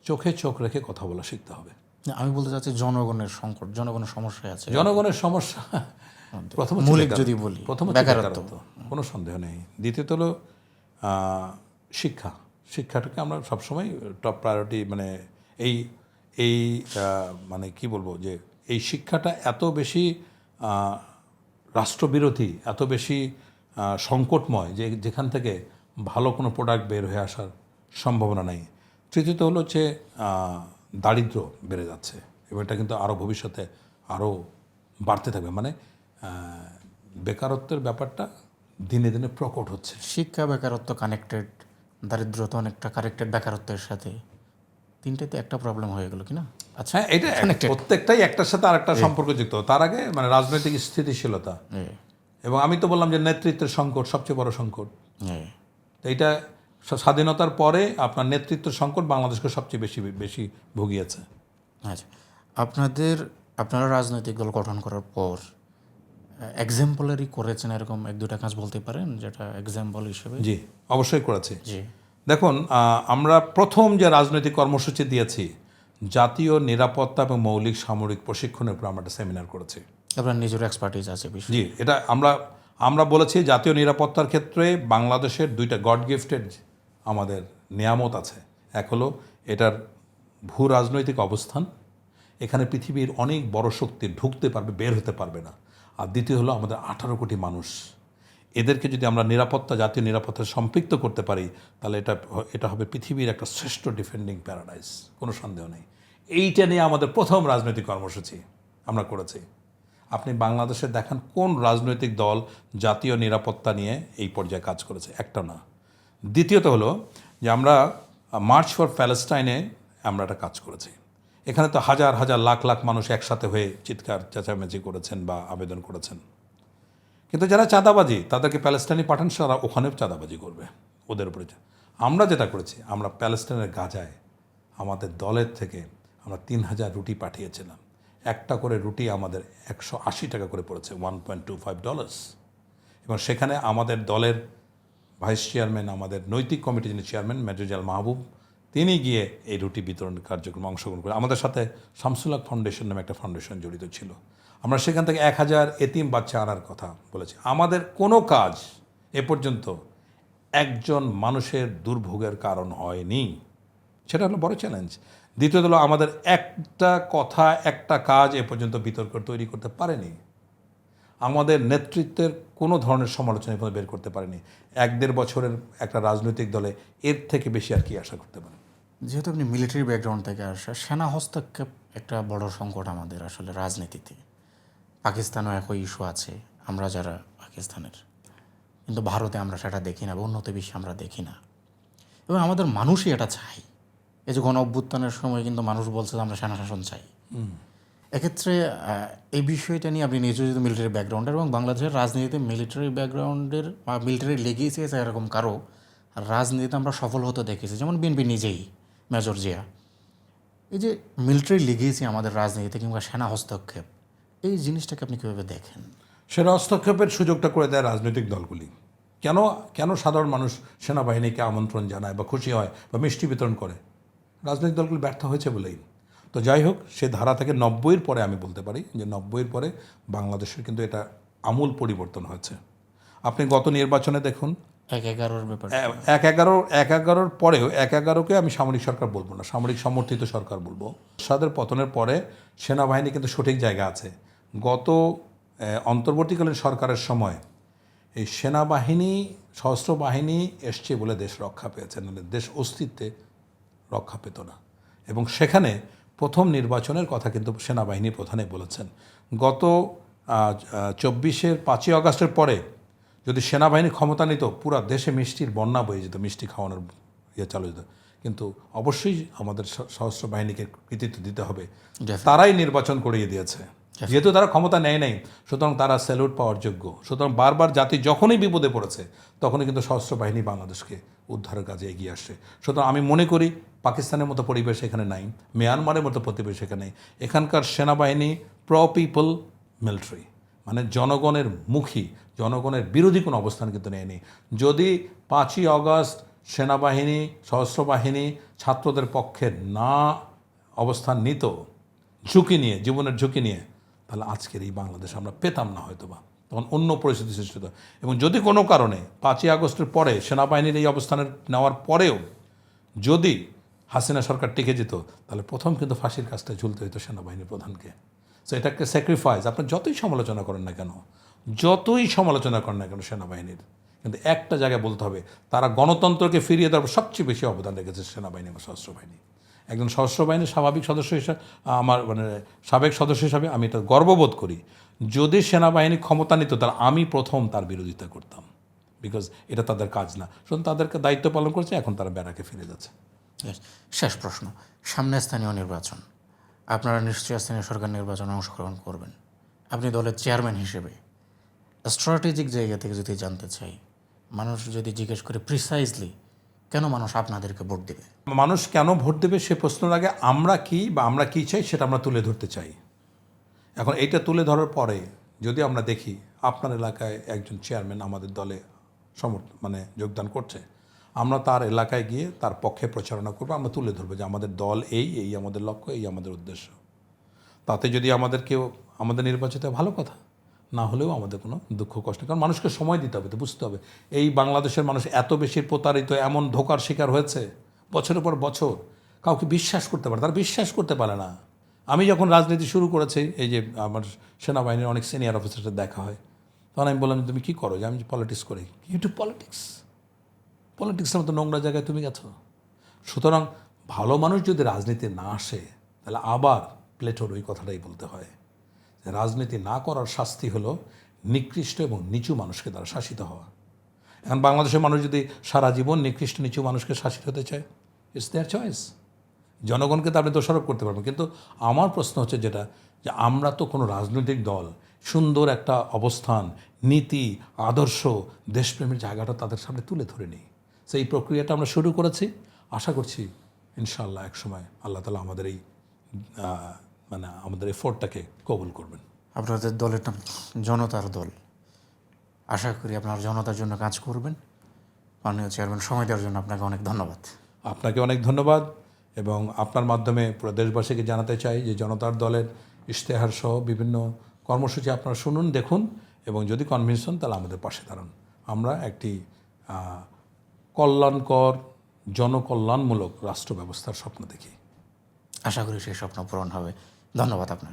চোখে চোখ রেখে কথা বলা শিখতে হবে। আমি বলতে চাচ্ছি জনগণের সংকট, জনগণের সমস্যায় আছে। জনগণের সমস্যা প্রথম মৌলিক যদি বলি, প্রথম বেকারত্ব, কোনো সন্দেহ নেই। দ্বিতীয়ত হলো শিক্ষা। শিক্ষাটাকে আমরা সবসময় টপ প্রায়োরিটি, এই এই কি বলবো, যে এই শিক্ষাটা এত বেশি রাষ্ট্রবিরোধী, এত বেশি সংকটময়, যে যেখান থেকে ভালো কোনো প্রোডাক্ট বের হয়ে আসার সম্ভাবনা নেই। তৃতীয়ত হলো হচ্ছে দারিদ্র্য বেড়ে যাচ্ছে, এবং এটা কিন্তু আরও ভবিষ্যতে আরও বাড়তে থাকবে। বেকারত্বের ব্যাপারটা দিনে দিনে প্রকট হচ্ছে। শিক্ষা, বেকারত্ব কানেক্টেড, দারিদ্রতা অনেকটা কানেক্টেড বেকারত্বের সাথে। 3টাতে একটা প্রবলেম হয়ে গেল কিনা? আচ্ছা, এটা প্রত্যেকটাই একটার সাথে আরেকটা সম্পর্কযুক্ত। তার আগে রাজনৈতিক স্থিতিশীলতা, এবং আমি তো বললাম যে নেতৃত্বের সংকট সবচেয়ে বড় সংকট। তো এইটা স্বাধীনতার পরে আপনার নেতৃত্বের সংকট বাংলাদেশকে সবচেয়ে বেশি ভুগিয়েছে। আচ্ছা, আপনারা রাজনৈতিক দল গঠন করার পর এক্সাম্পলারি করেছেন এরকম 1-2টা কাজ বলতে পারেন, যেটা এক্সাম্পল হিসেবে? জি, অবশ্যই করেছি। জি, দেখুন, আমরা প্রথম যে রাজনৈতিক কর্মসূচি দিয়েছি, জাতীয় নিরাপত্তা এবং মৌলিক সামরিক প্রশিক্ষণের উপর আমরা একটা সেমিনার করেছি। আপনার নিজের এক্সপার্টিস আছে বিষয়? জি, এটা আমরা বলেছি জাতীয় নিরাপত্তার ক্ষেত্রে বাংলাদেশের 2টা গড গিফটেড আমাদের নিয়ামত আছে। এক হলো এটার ভূ রাজনৈতিক অবস্থান, এখানে পৃথিবীর অনেক বড় শক্তি ঢুকতে পারবে, বের হতে পারবে না। আর দ্বিতীয় হলো আমাদের 18 কোটি মানুষ, এদেরকে যদি আমরা জাতীয় নিরাপত্তায় সম্পৃক্ত করতে পারি, তাহলে এটা হবে পৃথিবীর একটা শ্রেষ্ঠ ডিফেন্ডিং প্যারাডাইস, কোনো সন্দেহ নেই। এইটা নিয়ে আমাদের প্রথম রাজনৈতিক কর্মসূচি আমরা করেছি। আপনি বাংলাদেশে দেখান কোন রাজনৈতিক দল জাতীয় নিরাপত্তা নিয়ে এই পর্যায়ে কাজ করেছে? একটা না। দ্বিতীয়ত হলো যে আমরা মার্চ ফর প্যালেস্টাইনে আমরা একটা কাজ করেছি। এখানে তো হাজার হাজার লাখ লাখ মানুষ একসাথে হয়ে চিৎকার চেঁচামেচি করেছেন বা আবেদন করেছেন, কিন্তু যারা চাঁদাবাজি তাদেরকে প্যালেস্টাইনে পাঠান, তারা ওখানেও চাঁদাবাজি করবে ওদের উপরে। আমরা যেটা করেছি, আমরা প্যালেস্টাইনের গাজায় আমাদের দলের থেকে আমরা 3000 রুটি পাঠিয়েছিলাম। একটা করে রুটি আমাদের 180 টাকা করে পড়েছে, $1.25। এবং সেখানে আমাদের দলের ভাইস চেয়ারম্যান, আমাদের নৈতিক কমিটির যিনি চেয়ারম্যান মেজর জেনারেল মাহবুব, তিনি গিয়ে এই রুটি বিতরণ কার্যক্রমে অংশগ্রহণ করে। আমাদের সাথে শামসুল হক ফাউন্ডেশন নামে একটা ফাউন্ডেশন জড়িত ছিল। আমরা সেখান থেকে 1000 এতিম বাচ্চা আনার কথা বলেছি। আমাদের কোনো কাজ এ পর্যন্ত একজন মানুষের দুর্ভোগের কারণ হয়নি, সেটা হলো বড় চ্যালেঞ্জ। দ্বিতীয়ত হলো আমাদের একটা কথা, একটা কাজ এ পর্যন্ত বিতর্ক তৈরি করতে পারেনি। আমাদের নেতৃত্বের কোনো ধরনের সমালোচনা এ পর্যন্ত বের করতে পারেনি। 1-1.5 বছরের একটা রাজনৈতিক দলে এর থেকে বেশি আর কি আশা করতে পারে? যেহেতু আপনি মিলিটারি ব্যাকগ্রাউন্ড থেকে আসা, সেনা হস্তক্ষেপ একটা বড় সংকট আমাদের আসলে রাজনীতিতে। পাকিস্তানেও একই ইস্যু আছে, আমরা যারা পাকিস্তানের, কিন্তু ভারতে আমরা সেটা দেখি না বা উন্নত বিশ্বে আমরা দেখি না, এবং আমাদের মানুষই এটা চাই। এই যে গণ অভ্যুত্থানের সময় কিন্তু মানুষ বলছে যে আমরা সেনা শাসন চাই। এক্ষেত্রে এই বিষয়টা নিয়ে আপনি নিজেও যেহেতু মিলিটারি ব্যাকগ্রাউন্ডের, এবং বাংলাদেশের রাজনীতিতে মিলিটারি ব্যাকগ্রাউন্ডের বা মিলিটারি লেগেছে এরকম কারো রাজনীতিতে আমরা সফল হতে দেখেছি, যেমন বিএনপি নিজেই, মেজর জিয়া। এই যে মিলিটারি লেগেছে আমাদের রাজনীতিতে কিংবা সেনা হস্তক্ষেপ, এই জিনিসটাকে আপনি কীভাবে দেখেন? সেনা হস্তক্ষেপের সুযোগটা করে দেয় রাজনৈতিক দলগুলি। কেন কেন সাধারণ মানুষ সেনাবাহিনীকে আমন্ত্রণ জানায় বা খুশি হয় বা মিষ্টি বিতরণ করে? রাজনৈতিক দলগুলি ব্যর্থ হয়েছে বলেই। তো যাই হোক, সে ধারা থেকে 90-এর পরে আমি বলতে পারি যে 90-এর পরে বাংলাদেশের কিন্তু এটা আমূল পরিবর্তন হয়েছে। আপনি গত নির্বাচনে দেখুন, 1-11 ব্যাপার 1-11 পরেও 1-11কে আমি সামরিক সরকার বলবো না, সামরিক সমর্থিত সরকার বলবো। এরশাদের পতনের পরে সেনাবাহিনী কিন্তু সঠিক জায়গা আছে। গত অন্তর্বর্তীকালীন সরকারের সময় এই সেনাবাহিনী, সশস্ত্র বাহিনী এসছে বলে দেশ রক্ষা পেয়েছে, নাহলে দেশ অস্তিত্বে রক্ষা পেত না। এবং সেখানে প্রথম নির্বাচনের কথা কিন্তু সেনাবাহিনী প্রধানই বলেছেন। গত 24-এর 5ই আগস্টের পরে যদি সেনাবাহিনী ক্ষমতা নিত, পুরো দেশে মিষ্টির বন্যা বয়ে যেত, মিষ্টি খাওয়ানোর চালু যেত। কিন্তু অবশ্যই আমাদের সশস্ত্র বাহিনীকে কৃতিত্ব দিতে হবে, তারাই নির্বাচন করিয়ে দিয়েছে। যেহেতু তারা ক্ষমতা নেয় নাই, সুতরাং তারা স্যালুট পাওয়ার যোগ্য। সুতরাং বারবার জাতি যখনই বিপদে পড়েছে, তখনই কিন্তু সশস্ত্র বাহিনী বাংলাদেশকে উদ্ধারের কাজে এগিয়ে আসছে। সুতরাং আমি মনে করি পাকিস্তানের মতো পরিবেশ এখানে নাই, মিয়ানমারের মতো পরিবেশ এখানে নেই। এখানকার সেনাবাহিনী প্রো পিপল মিলিটারি, মানে জনগণের মুখী, জনগণের বিরোধী কোনো অবস্থান কিন্তু নেয়নি। যদি 5ই আগস্ট সেনাবাহিনী, সশস্ত্র বাহিনী ছাত্রদের পক্ষে না অবস্থান নিত, ঝুঁকি নিয়ে, জীবনের ঝুঁকি নিয়ে, তাহলে আজকের এই বাংলাদেশ আমরা পেতাম না হয়তো বা, তখন অন্য পরিস্থিতি সৃষ্টি হতো। এবং যদি কোনো কারণে 5ই আগস্টের পরে সেনাবাহিনীর এই অবস্থানের নেওয়ার পরেও যদি হাসিনা সরকার টিকে যেত, তাহলে প্রথম কিন্তু ফাঁসির কাজটা ঝুলতে হতো সেনাবাহিনীর প্রধানকে। সো এটা একটা স্যাক্রিফাইস। আপনি যতই সমালোচনা করেন না কেন, সেনাবাহিনীর, কিন্তু একটা জায়গায় বলতে হবে, তারা গণতন্ত্রকে ফিরিয়ে দেওয়ার সবচেয়ে বেশি অবদান রেখেছে সেনাবাহিনী এবং সশস্ত্র বাহিনী। একজন সশস্ত্র বাহিনীর স্বাভাবিক সদস্য হিসাবে, আমার সাবেক সদস্য হিসাবে আমি এটা গর্ববোধ করি। যদি সেনাবাহিনী ক্ষমতা নিত, তাহলে আমি প্রথম তার বিরোধিতা করতাম, বিকজ এটা তাদের কাজ না। শুধু তাদেরকে দায়িত্ব পালন করছে, এখন তারা ব্যারাকে ফিরে যাচ্ছে। শেষ প্রশ্ন, সামনে স্থানীয় নির্বাচন, আপনারা নিশ্চয়ই স্থানীয় সরকার নির্বাচনে অংশগ্রহণ করবেন। আপনি দলের চেয়ারম্যান হিসেবে স্ট্র্যাটেজিক জায়গা থেকে যদি জানতে চাই, মানুষ যদি জিজ্ঞেস করে প্রিসাইজলি কেন মানুষ আপনাদেরকে ভোট দেবে, মানুষ কেন ভোট দেবে সে প্রশ্নের আগে আমরা কি বা আমরা কী চাই সেটা আমরা তুলে ধরতে চাই। এখন এইটা তুলে ধরার পরে যদি আমরা দেখি আপনার এলাকায় একজন চেয়ারম্যান আমাদের দলে যোগদান করছে, আমরা তার এলাকায় গিয়ে তার পক্ষে প্রচারণা করবো, আমরা তুলে ধরবো যে আমাদের দল এই আমাদের লক্ষ্য, এই আমাদের উদ্দেশ্য। তাতে যদি আমাদের নির্বাচিত ভালো কথা, না হলেও আমাদের কোনো দুঃখ কষ্ট, কারণ মানুষকে সময় দিতে হবে, তো বুঝতে হবে এই বাংলাদেশের মানুষ এত বেশি প্রতারিত, এমন ধোঁকার শিকার হয়েছে বছরের পর বছর, কাউকে বিশ্বাস করতে পারে, তারা বিশ্বাস করতে পারে না। আমি যখন রাজনীতি শুরু করেছি, এই যে আমার সেনাবাহিনীর অনেক সিনিয়র অফিসারের সাথে দেখা হয়, তখন আমি বললাম, তুমি কী করো? যে আমি পলিটিক্স করি। ইউটিউব পলিটিক্সের মতো নোংরা জায়গায় তুমি গেছো। সুতরাং ভালো মানুষ যদি রাজনীতি না আসে, তাহলে আবার প্লেটোর ওই কথাটাই বলতে হয় যে রাজনীতি না করার শাস্তি হলো নিকৃষ্ট এবং নিচু মানুষকে দ্বারা শাসিত হওয়া। এখন বাংলাদেশের মানুষ যদি সারা জীবন নিকৃষ্ট নিচু মানুষকে শাসিত হতে চায়, ইটস দেয়ার চয়েস। জনগণকে তো আপনি দোষারোপ করতে পারবেন। কিন্তু আমার প্রশ্ন হচ্ছে যেটা, যে আমরা তো কোনো রাজনৈতিক দল সুন্দর একটা অবস্থান, নীতি, আদর্শ, দেশপ্রেমের জায়গাটা তাদের সামনে তুলে ধরে নিই। সেই প্রক্রিয়াটা আমরা শুরু করেছি। আশা করছি ইনশাআল্লাহ একসময় আল্লাহ তাআলা আমাদের এই আমাদের এফোর্টটাকে কবুল করবেন। আপনাদের দলের নাম জনতার দল, আশা করি আপনার জনতার জন্য কাজ করবেন মাননীয় চেয়ারম্যান, সময় দেওয়ার জন্য আপনাকে অনেক ধন্যবাদ। আপনাকে অনেক ধন্যবাদ এবং আপনার মাধ্যমে পুরো দেশবাসীকে জানাতে চাই যে জনতার দলের ইশতেহার সহ বিভিন্ন কর্মসূচি আপনারা শুনুন, দেখুন এবং যদি কনভিন্স হন তাহলে আমাদের পাশে দাঁড়ান। আমরা একটি কল্যাণকর জনকল্যাণমূলক রাষ্ট্র ব্যবস্থার স্বপ্ন দেখি। আশা করি সেই স্বপ্ন পূরণ হবে। ধন্যবাদ আপনাকে।